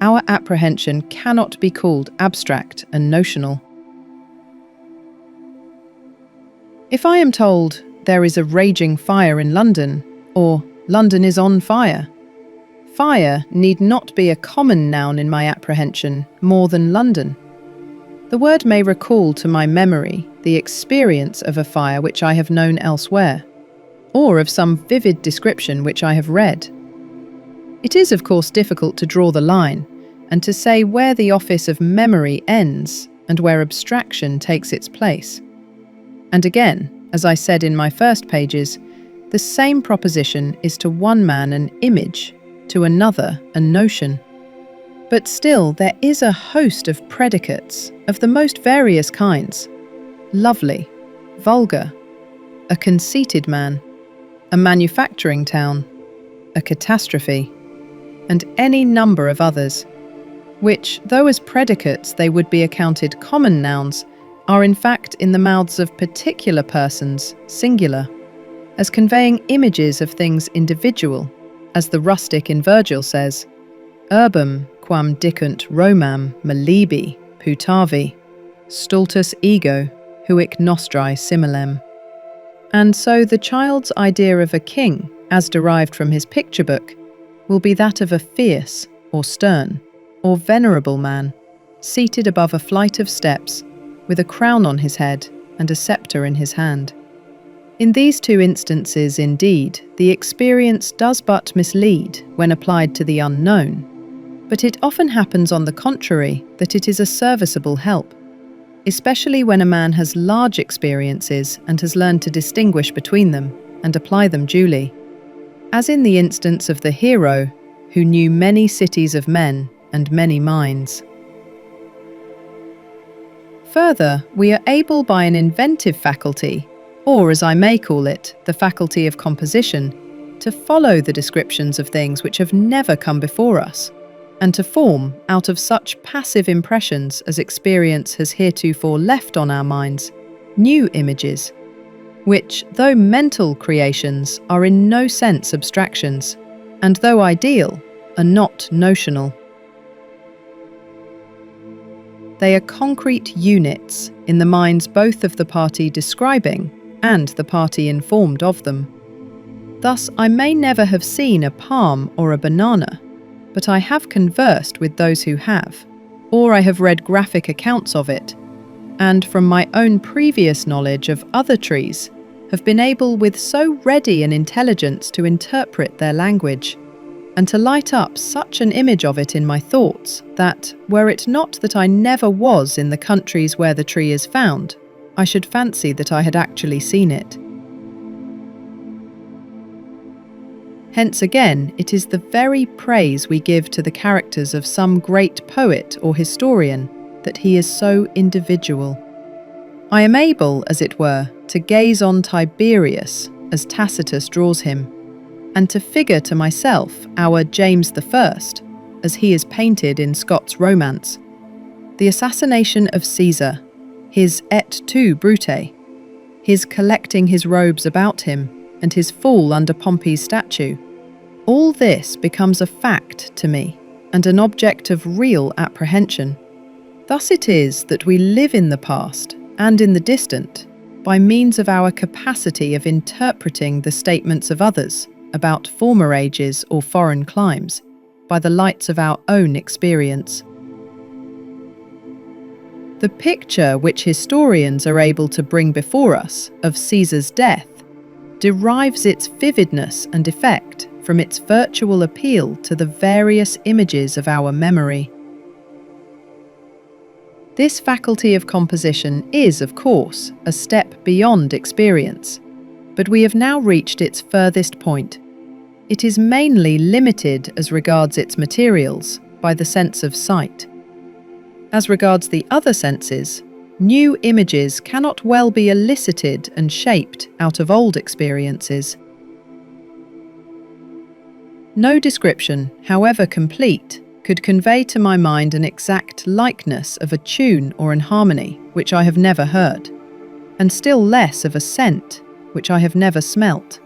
our apprehension cannot be called abstract and notional. If I am told there is a raging fire in London, or London is on fire, fire need not be a common noun in my apprehension more than London. The word may recall to my memory the experience of a fire which I have known elsewhere, or of some vivid description which I have read. It is, of course, difficult to draw the line and to say where the office of memory ends and where abstraction takes its place. And again, as I said in my first pages, the same proposition is to one man an image, to another a notion. But still there is a host of predicates of the most various kinds: lovely, vulgar, a conceited man, a manufacturing town, a catastrophe, and any number of others, which, though as predicates they would be accounted common nouns, are in fact in the mouths of particular persons singular, as conveying images of things individual, as the rustic in Virgil says, urbum quam dicunt Romam malibi putavi, stultus ego huic nostri similem. And so the child's idea of a king, as derived from his picture book, will be that of a fierce, or stern, or venerable man, seated above a flight of steps, with a crown on his head and a sceptre in his hand. In these two instances, indeed, the experience does but mislead when applied to the unknown, but it often happens on the contrary that it is a serviceable help, especially when a man has large experiences and has learned to distinguish between them and apply them duly, as in the instance of the hero who knew many cities of men and many minds. Further, we are able by an inventive faculty, or as I may call it, the faculty of composition, to follow the descriptions of things which have never come before us, and to form, out of such passive impressions as experience has heretofore left on our minds, new images, which, though mental creations, are in no sense abstractions, and though ideal, are not notional. They are concrete units in the minds both of the party describing and the party informed of them. Thus, I may never have seen a palm or a banana, but I have conversed with those who have, or I have read graphic accounts of it, and from my own previous knowledge of other trees, have been able with so ready an intelligence to interpret their language, and to light up such an image of it in my thoughts that, were it not that I never was in the countries where the tree is found, I should fancy that I had actually seen it. Hence again, it is the very praise we give to the characters of some great poet or historian that he is so individual. I am able, as it were, to gaze on Tiberius as Tacitus draws him, and to figure to myself our James I, as he is painted in Scott's romance, the assassination of Caesar, his et tu, Brute, his collecting his robes about him, and his fall under Pompey's statue. All this becomes a fact to me, and an object of real apprehension. Thus it is that we live in the past and in the distant by means of our capacity of interpreting the statements of others about former ages or foreign climes by the lights of our own experience. The picture which historians are able to bring before us of Caesar's death derives its vividness and effect from its virtual appeal to the various images of our memory. This faculty of composition is, of course, a step beyond experience, but we have now reached its furthest point. It is mainly limited as regards its materials by the sense of sight. As regards the other senses, new images cannot well be elicited and shaped out of old experiences. No description, however complete, could convey to my mind an exact likeness of a tune or an harmony which I have never heard, and still less of a scent which I have never smelt.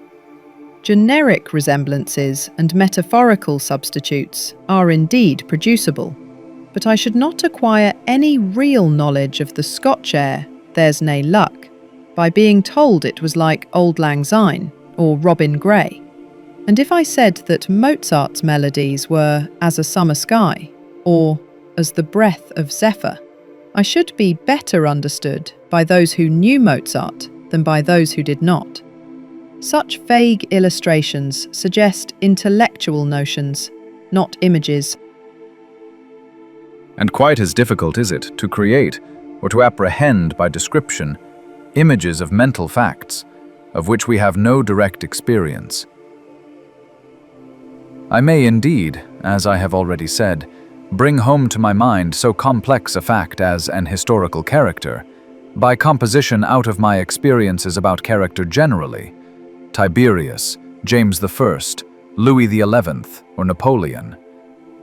Generic resemblances and metaphorical substitutes are indeed producible, but I should not acquire any real knowledge of the Scotch air, "There's nae luck," by being told it was like Auld Lang Syne or Robin Gray. And if I said that Mozart's melodies were as a summer sky, or as the breath of Zephyr, I should be better understood by those who knew Mozart than by those who did not. Such vague illustrations suggest intellectual notions, not images. And quite as difficult is it to create, or to apprehend by description, images of mental facts, of which we have no direct experience. I may indeed, as I have already said, bring home to my mind so complex a fact as an historical character, by composition out of my experiences about character generally, Tiberius, James I, Louis XI, or Napoleon.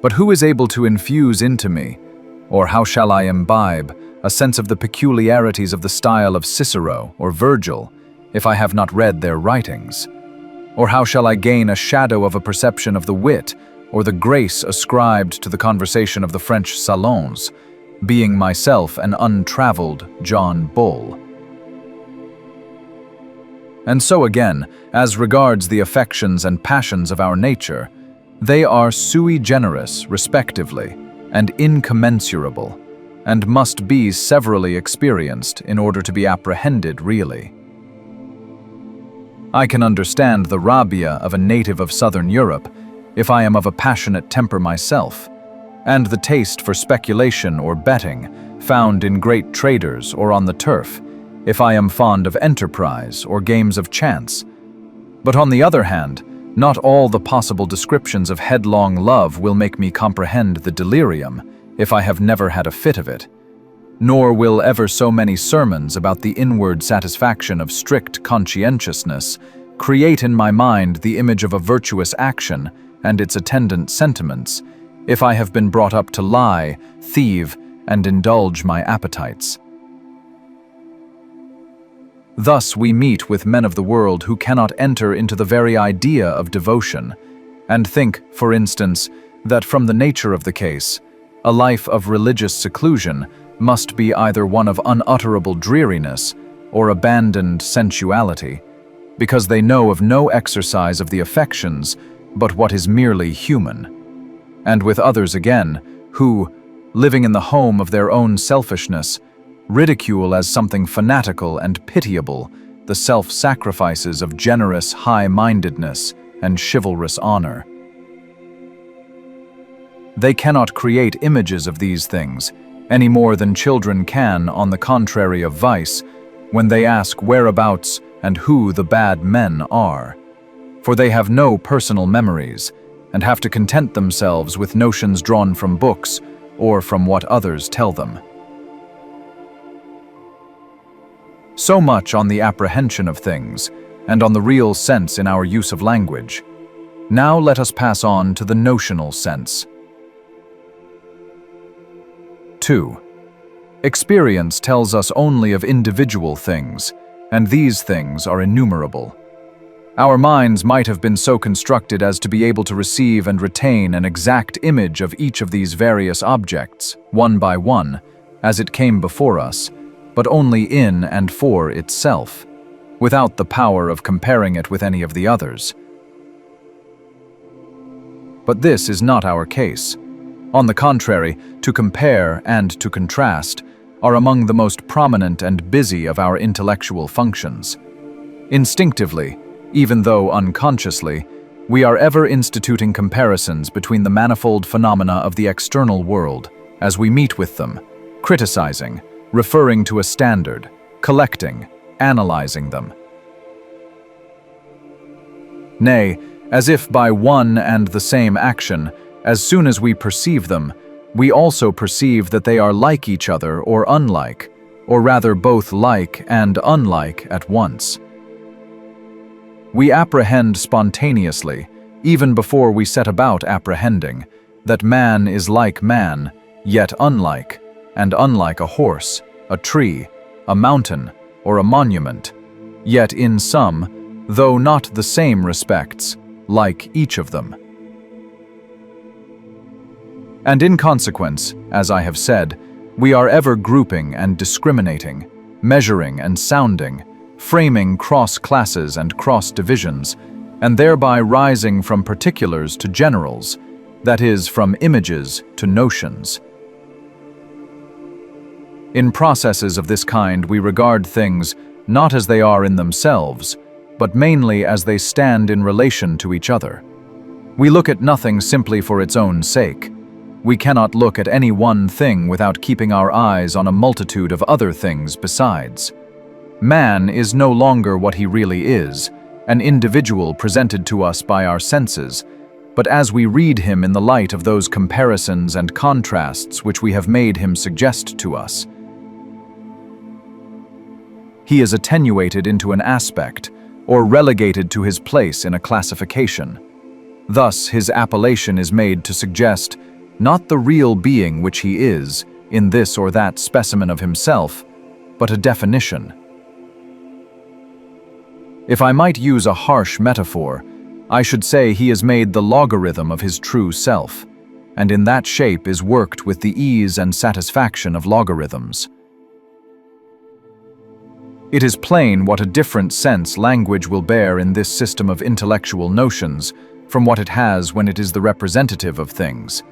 But who is able to infuse into me, or how shall I imbibe, a sense of the peculiarities of the style of Cicero or Virgil, if I have not read their writings? Or how shall I gain a shadow of a perception of the wit or the grace ascribed to the conversation of the French salons, being myself an untraveled John Bull? And so again, as regards the affections and passions of our nature, they are sui generis, respectively, and incommensurable, and must be severally experienced in order to be apprehended really. I can understand the rabbia of a native of southern Europe if I am of a passionate temper myself, and the taste for speculation or betting found in great traders or on the turf if I am fond of enterprise or games of chance. But on the other hand, not all the possible descriptions of headlong love will make me comprehend the delirium if I have never had a fit of it, nor will ever so many sermons about the inward satisfaction of strict conscientiousness create in my mind the image of a virtuous action and its attendant sentiments, if I have been brought up to lie, thieve, and indulge my appetites. Thus we meet with men of the world who cannot enter into the very idea of devotion, and think, for instance, that from the nature of the case, a life of religious seclusion must be either one of unutterable dreariness or abandoned sensuality, because they know of no exercise of the affections but what is merely human. And with others again, who, living in the home of their own selfishness, ridicule as something fanatical and pitiable the self-sacrifices of generous high-mindedness and chivalrous honor. They cannot create images of these things, any more than children can on the contrary of vice, when they ask whereabouts and who the bad men are. For they have no personal memories, and have to content themselves with notions drawn from books or from what others tell them. So much on the apprehension of things, and on the real sense in our use of language. Now let us pass on to the notional sense. 2. Experience tells us only of individual things, and these things are innumerable. Our minds might have been so constructed as to be able to receive and retain an exact image of each of these various objects, one by one, as it came before us, but only in and for itself, without the power of comparing it with any of the others. But this is not our case. On the contrary, to compare and to contrast are among the most prominent and busy of our intellectual functions. Instinctively, even though unconsciously, we are ever instituting comparisons between the manifold phenomena of the external world as we meet with them, criticizing, referring to a standard, collecting, analyzing them. Nay, as if by one and the same action, as soon as we perceive them, we also perceive that they are like each other or unlike, or rather both like and unlike at once. We apprehend spontaneously, even before we set about apprehending, that man is like man, yet unlike, and unlike a horse, a tree, a mountain, or a monument, yet in some, though not the same respects, like each of them. And in consequence, as I have said, we are ever grouping and discriminating, measuring and sounding, framing cross-classes and cross-divisions, and thereby rising from particulars to generals, that is, from images to notions. In processes of this kind, we regard things not as they are in themselves, but mainly as they stand in relation to each other. We look at nothing simply for its own sake. We cannot look at any one thing without keeping our eyes on a multitude of other things besides. Man is no longer what he really is, an individual presented to us by our senses, but as we read him in the light of those comparisons and contrasts which we have made him suggest to us. He is attenuated into an aspect, or relegated to his place in a classification. Thus, his appellation is made to suggest not the real being which he is, in this or that specimen of himself, but a definition. If I might use a harsh metaphor, I should say he is made the logarithm of his true self, and in that shape is worked with the ease and satisfaction of logarithms. It is plain what a different sense language will bear in this system of intellectual notions from what it has when it is the representative of things.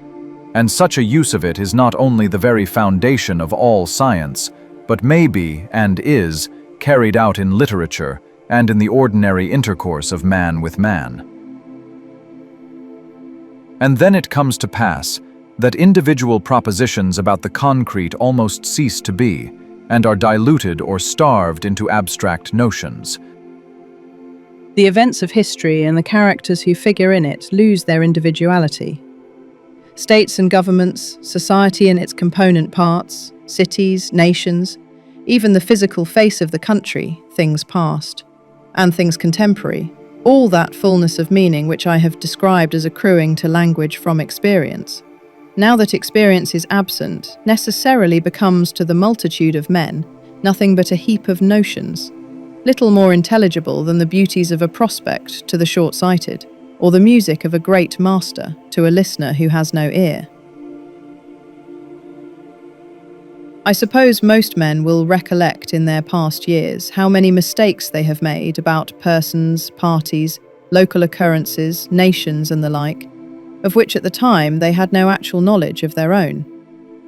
And such a use of it is not only the very foundation of all science, but may be, and is, carried out in literature and in the ordinary intercourse of man with man. And then it comes to pass that individual propositions about the concrete almost cease to be, and are diluted or starved into abstract notions. The events of history and the characters who figure in it lose their individuality. States and governments, society and its component parts, cities, nations, even the physical face of the country, things past, and things contemporary, all that fullness of meaning which I have described as accruing to language from experience, now that experience is absent, necessarily becomes to the multitude of men nothing but a heap of notions, little more intelligible than the beauties of a prospect to the short-sighted, or the music of a great master to a listener who has no ear. I suppose most men will recollect in their past years how many mistakes they have made about persons, parties, local occurrences, nations and the like, of which at the time they had no actual knowledge of their own.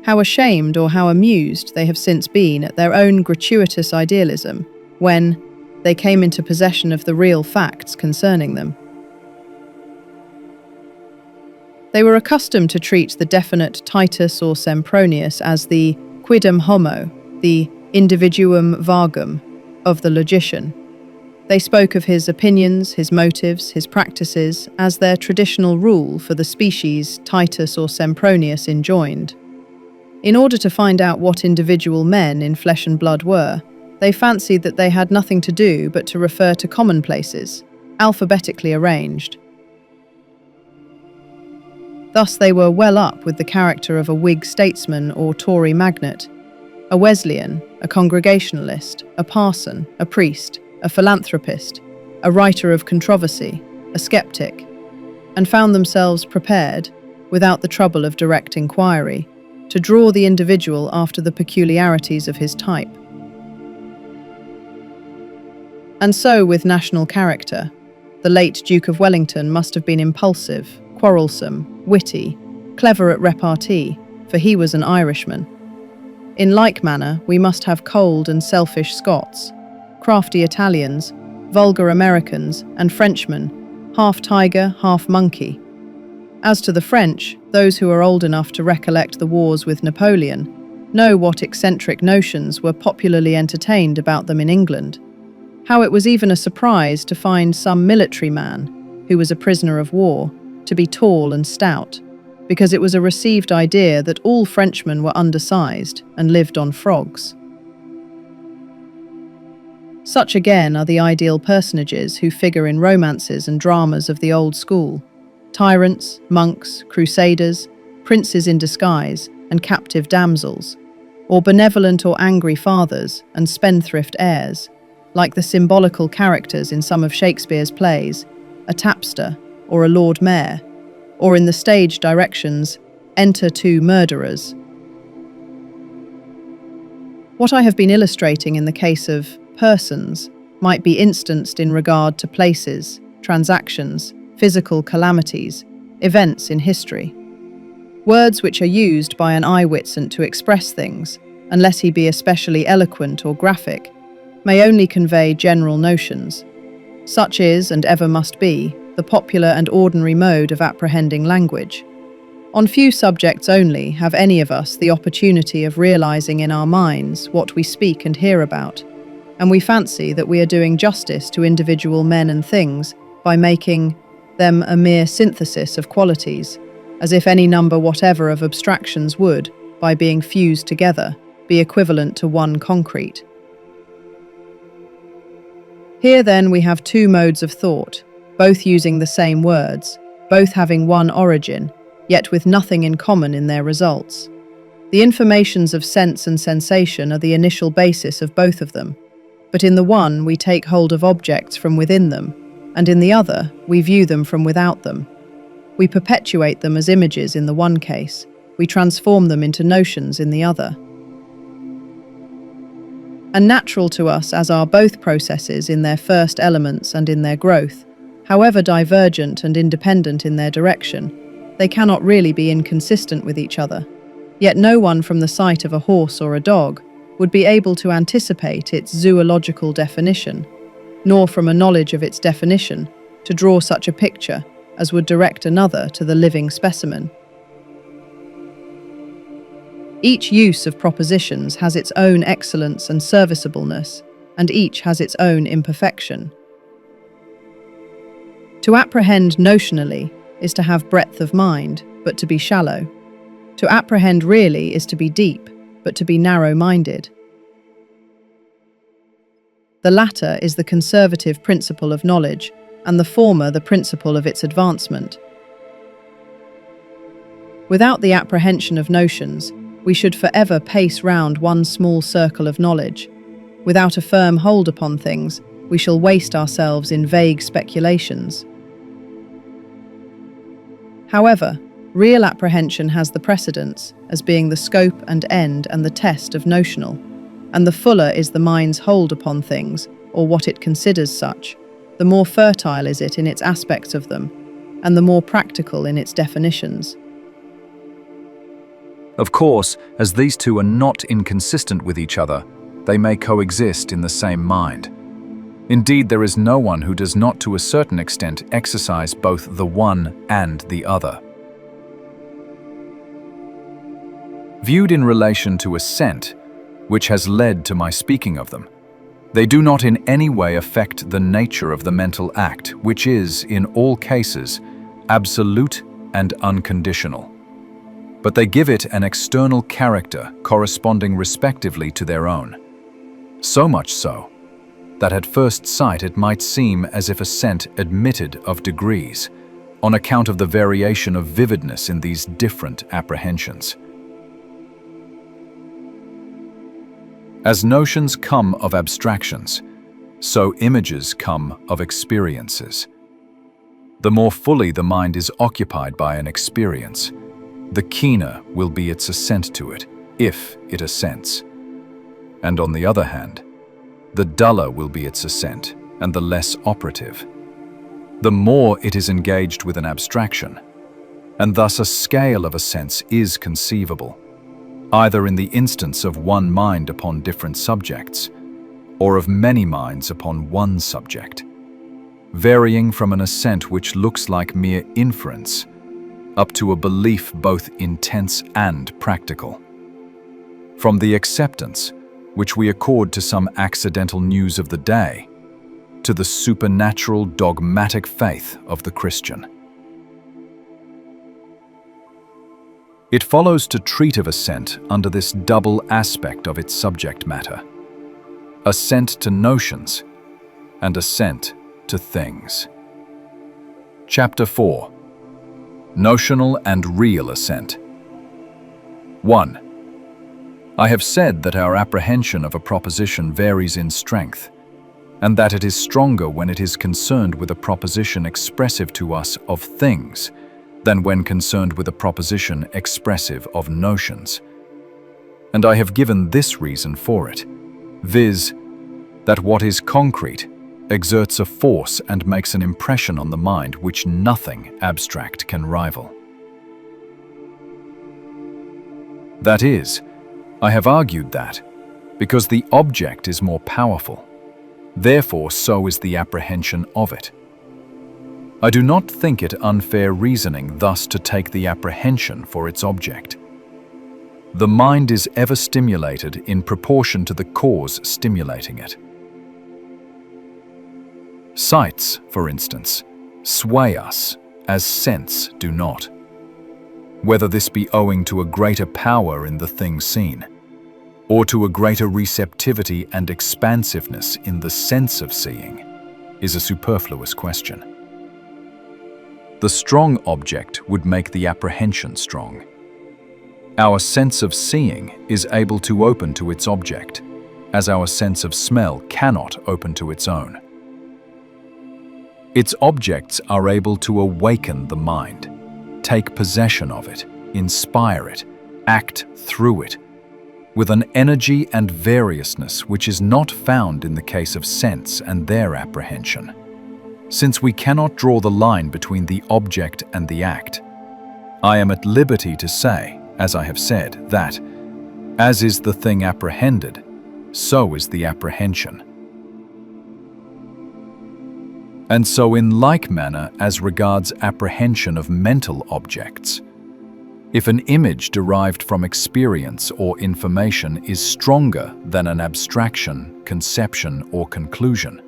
How ashamed or how amused they have since been at their own gratuitous idealism when they came into possession of the real facts concerning them. They were accustomed to treat the definite Titus or Sempronius as the quidem homo, the individuum vagum, of the logician. They spoke of his opinions, his motives, his practices as their traditional rule for the species Titus or Sempronius enjoined. In order to find out what individual men in flesh and blood were, they fancied that they had nothing to do but to refer to commonplaces, alphabetically arranged. Thus they were well up with the character of a Whig statesman or Tory magnate, a Wesleyan, a Congregationalist, a parson, a priest, a philanthropist, a writer of controversy, a skeptic, and found themselves prepared, without the trouble of direct inquiry, to draw the individual after the peculiarities of his type. And so with national character, the late Duke of Wellington must have been impulsive, quarrelsome, witty, clever at repartee, for he was an Irishman. In like manner, we must have cold and selfish Scots, crafty Italians, vulgar Americans, and Frenchmen, half tiger, half monkey. As to the French, those who are old enough to recollect the wars with Napoleon know what eccentric notions were popularly entertained about them in England, how it was even a surprise to find some military man, who was a prisoner of war, to be tall and stout, because it was a received idea that all Frenchmen were undersized and lived on frogs. Such again are the ideal personages who figure in romances and dramas of the old school: tyrants, monks, crusaders, princes in disguise, and captive damsels, or benevolent or angry fathers and spendthrift heirs, like the symbolical characters in some of Shakespeare's plays, a tapster or a Lord Mayor, or in the stage directions, "Enter two murderers." What I have been illustrating in the case of persons might be instanced in regard to places, transactions, physical calamities, events in history. Words which are used by an eye-witsent to express things, unless he be especially eloquent or graphic, may only convey general notions. Such is, and ever must be, the popular and ordinary mode of apprehending language. On few subjects only have any of us the opportunity of realizing in our minds what we speak and hear about, and we fancy that we are doing justice to individual men and things by making them a mere synthesis of qualities, as if any number whatever of abstractions would, by being fused together, be equivalent to one concrete. Here then we have two modes of thought, both using the same words, both having one origin, yet with nothing in common in their results. The informations of sense and sensation are the initial basis of both of them, but in the one we take hold of objects from within them, and in the other we view them from without them. We perpetuate them as images in the one case, we transform them into notions in the other. And natural to us as are both processes in their first elements and in their growth, however divergent and independent in their direction, they cannot really be inconsistent with each other. Yet no one from the sight of a horse or a dog would be able to anticipate its zoological definition, nor from a knowledge of its definition to draw such a picture as would direct another to the living specimen. Each use of propositions has its own excellence and serviceableness, and each has its own imperfection. To apprehend notionally is to have breadth of mind, but to be shallow. To apprehend really is to be deep, but to be narrow-minded. The latter is the conservative principle of knowledge, and the former the principle of its advancement. Without the apprehension of notions, we should forever pace round one small circle of knowledge. Without a firm hold upon things, we shall waste ourselves in vague speculations. However, real apprehension has the precedence as being the scope and end and the test of notional, and the fuller is the mind's hold upon things, or what it considers such, the more fertile is it in its aspects of them, and the more practical in its definitions. Of course, as these two are not inconsistent with each other, they may coexist in the same mind. Indeed, there is no one who does not to a certain extent exercise both the one and the other. Viewed in relation to assent, which has led to my speaking of them, they do not in any way affect the nature of the mental act, which is, in all cases, absolute and unconditional. But they give it an external character corresponding respectively to their own. So much so, that at first sight it might seem as if assent admitted of degrees, on account of the variation of vividness in these different apprehensions. As notions come of abstractions, so images come of experiences. The more fully the mind is occupied by an experience, the keener will be its assent to it, if it assents. And on the other hand, the duller will be its assent, and the less operative. The more it is engaged with an abstraction, and thus a scale of assents is conceivable, either in the instance of one mind upon different subjects, or of many minds upon one subject, varying from an assent which looks like mere inference, up to a belief both intense and practical. From the acceptance, which we accord to some accidental news of the day, to the supernatural dogmatic faith of the Christian. It follows to treat of assent under this double aspect of its subject matter: assent to notions and assent to things. Chapter 4. Notional and Real Assent. 1. I have said that our apprehension of a proposition varies in strength, and that it is stronger when it is concerned with a proposition expressive to us of things than when concerned with a proposition expressive of notions. And I have given this reason for it, viz., that what is concrete exerts a force and makes an impression on the mind which nothing abstract can rival. That is, I have argued that, because the object is more powerful, therefore so is the apprehension of it. I do not think it unfair reasoning thus to take the apprehension for its object. The mind is ever stimulated in proportion to the cause stimulating it. Sights, for instance, sway us as sense do not, whether this be owing to a greater power in the thing seen, or to a greater receptivity and expansiveness in the sense of seeing, is a superfluous question. The strong object would make the apprehension strong. Our sense of seeing is able to open to its object, as our sense of smell cannot open to its own. Its objects are able to awaken the mind, take possession of it, inspire it, act through it, with an energy and variousness which is not found in the case of sense and their apprehension. Since we cannot draw the line between the object and the act, I am at liberty to say, as I have said, that, as is the thing apprehended, so is the apprehension. And so in like manner as regards apprehension of mental objects, if an image derived from experience or information is stronger than an abstraction, conception, or conclusion,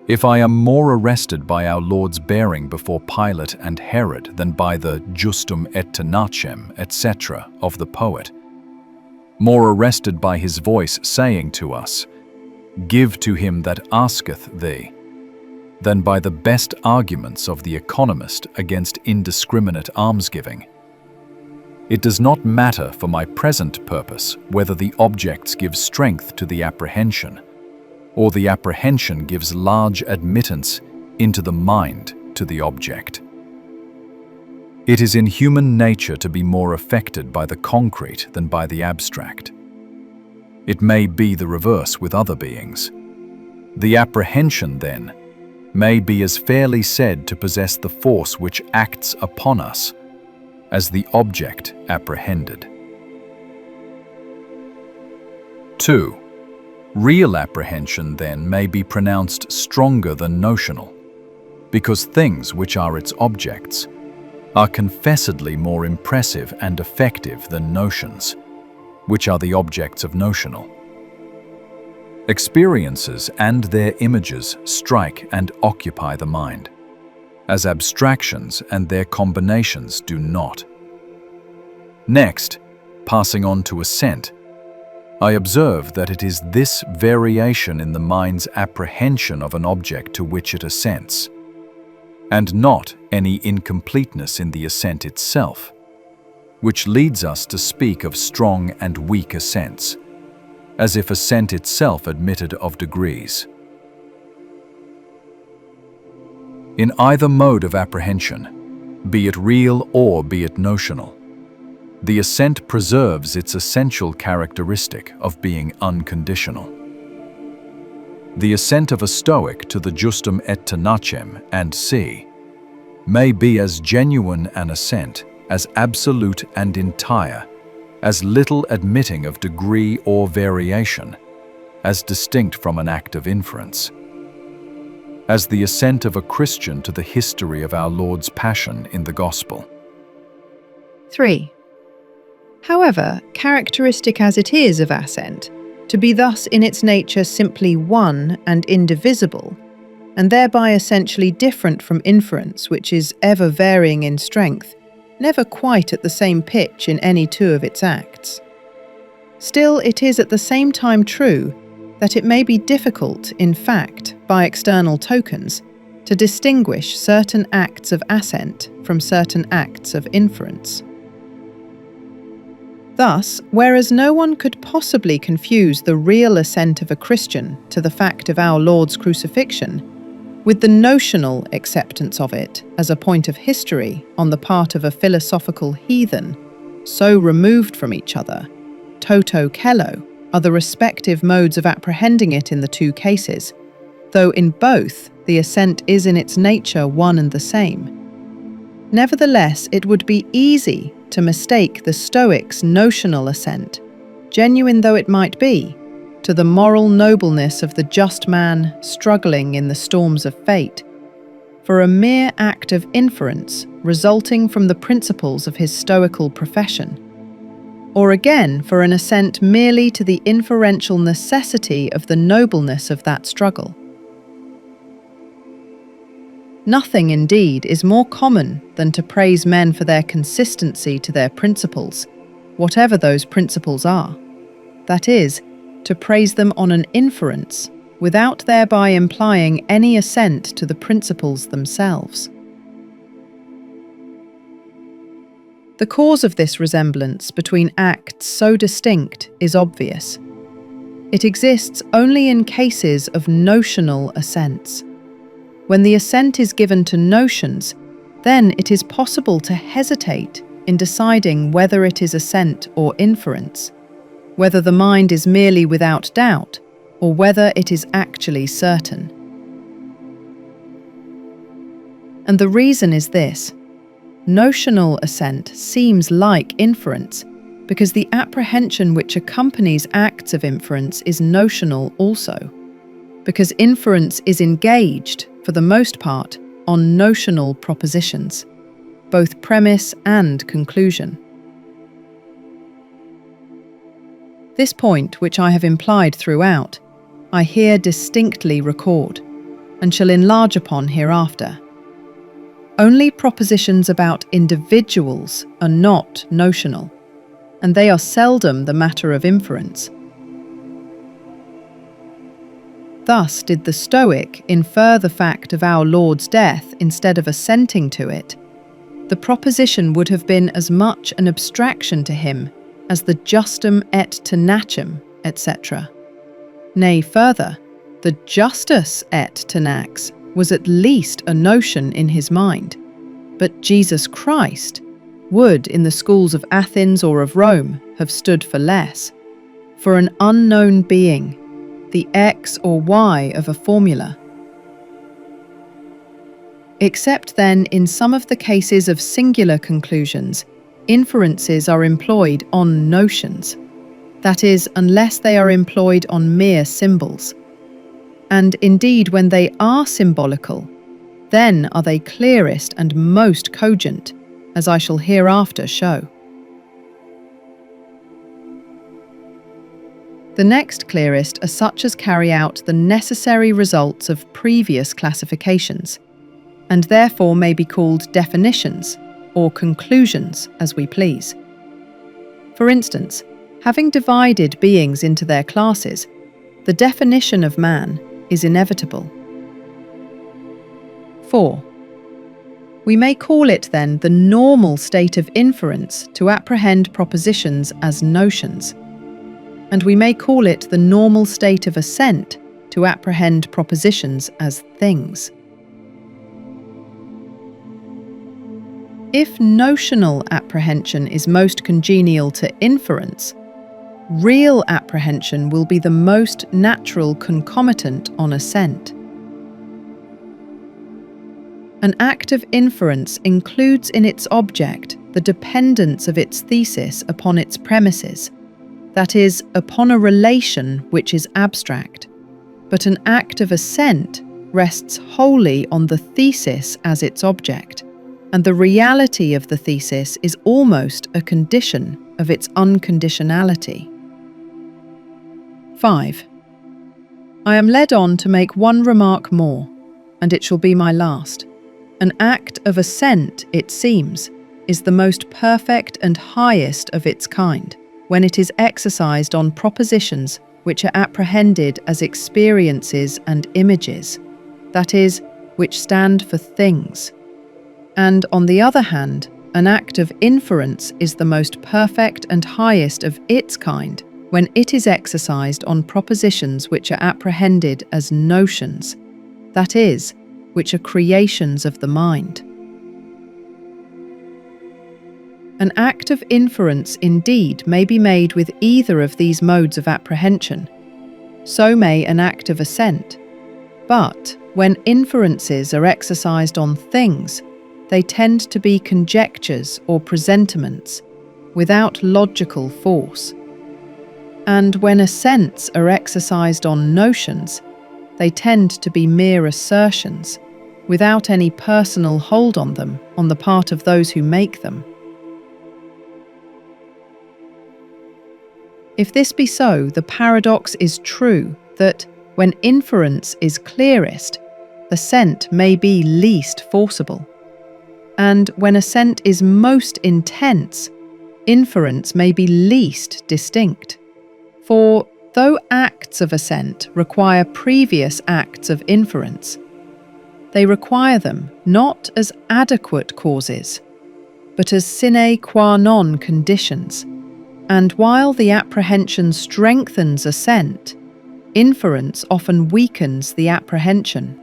if I am more arrested by our Lord's bearing before Pilate and Herod than by the justum et tenacem, etc. of the poet, more arrested by his voice saying to us, "Give to him that asketh thee," than by the best arguments of the economist against indiscriminate almsgiving, it does not matter for my present purpose whether the objects give strength to the apprehension, or the apprehension gives large admittance into the mind to the object. It is in human nature to be more affected by the concrete than by the abstract. It may be the reverse with other beings. The apprehension, then, may be as fairly said to possess the force which acts upon us as the object apprehended. 2. Real apprehension, then, may be pronounced stronger than notional, because things which are its objects are confessedly more impressive and effective than notions, which are the objects of notional. Experiences and their images strike and occupy the mind, as abstractions and their combinations do not. Next, passing on to assent, I observe that it is this variation in the mind's apprehension of an object to which it assents, and not any incompleteness in the assent itself, which leads us to speak of strong and weak assents, as if assent itself admitted of degrees. In either mode of apprehension, be it real or be it notional, the assent preserves its essential characteristic of being unconditional. The assent of a Stoic to the justum et tenacem and si may be as genuine an assent, as absolute and entire, as little admitting of degree or variation, as distinct from an act of inference, as the assent of a Christian to the history of our Lord's Passion in the Gospel. 3. However, characteristic as it is of assent, to be thus in its nature simply one and indivisible, and thereby essentially different from inference, which is ever varying in strength, never quite at the same pitch in any two of its acts. Still, it is at the same time true that it may be difficult, in fact, by external tokens, to distinguish certain acts of assent from certain acts of inference. Thus, whereas no one could possibly confuse the real assent of a Christian to the fact of our Lord's crucifixion with the notional acceptance of it as a point of history on the part of a philosophical heathen, so removed from each other, toto kello, are the respective modes of apprehending it in the two cases, though in both the assent is in its nature one and the same. Nevertheless, it would be easy to mistake the Stoics' notional assent, genuine though it might be, to the moral nobleness of the just man struggling in the storms of fate, for a mere act of inference resulting from the principles of his stoical profession, or again for an assent merely to the inferential necessity of the nobleness of that struggle. Nothing, indeed, is more common than to praise men for their consistency to their principles, whatever those principles are. That is, to praise them on an inference, without thereby implying any assent to the principles themselves. The cause of this resemblance between acts so distinct is obvious. It exists only in cases of notional assents. When the assent is given to notions, then it is possible to hesitate in deciding whether it is assent or inference, whether the mind is merely without doubt, or whether it is actually certain. And the reason is this: notional assent seems like inference, because the apprehension which accompanies acts of inference is notional also, because inference is engaged, for the most part, on notional propositions, both premise and conclusion. This point, which I have implied throughout, I here distinctly record, and shall enlarge upon hereafter. Only propositions about individuals are not notional, and they are seldom the matter of inference. Thus did the Stoic infer the fact of our Lord's death instead of assenting to it. The proposition would have been as much an abstraction to him as the justum et tenacem, etc. Nay, further, the justus et tenax was at least a notion in his mind, but Jesus Christ would, in the schools of Athens or of Rome, have stood for less, for an unknown being, the X or Y of a formula. Except then in some of the cases of singular conclusions, inferences are employed on notions, that is, unless they are employed on mere symbols. And indeed, when they are symbolical, then are they clearest and most cogent, as I shall hereafter show. The next clearest are such as carry out the necessary results of previous classifications, and therefore may be called definitions, or conclusions, as we please. For instance, having divided beings into their classes, the definition of man is inevitable. 4. We may call it then the normal state of inference to apprehend propositions as notions, and we may call it the normal state of assent to apprehend propositions as things. If notional apprehension is most congenial to inference, real apprehension will be the most natural concomitant on assent. An act of inference includes in its object the dependence of its thesis upon its premises, that is, upon a relation which is abstract, but an act of assent rests wholly on the thesis as its object, and the reality of the thesis is almost a condition of its unconditionality. 5. I am led on to make one remark more, and it shall be my last. An act of assent, it seems, is the most perfect and highest of its kind, when it is exercised on propositions which are apprehended as experiences and images, that is, which stand for things. And on the other hand, an act of inference is the most perfect and highest of its kind when it is exercised on propositions which are apprehended as notions, that is, which are creations of the mind. An act of inference indeed may be made with either of these modes of apprehension. So may an act of assent. But when inferences are exercised on things, they tend to be conjectures or presentiments, without logical force. And when assents are exercised on notions, they tend to be mere assertions, without any personal hold on them on the part of those who make them. If this be so, the paradox is true that, when inference is clearest, assent may be least forcible. And when assent is most intense, inference may be least distinct. For though acts of assent require previous acts of inference, they require them not as adequate causes, but as sine qua non conditions. And while the apprehension strengthens assent, inference often weakens the apprehension.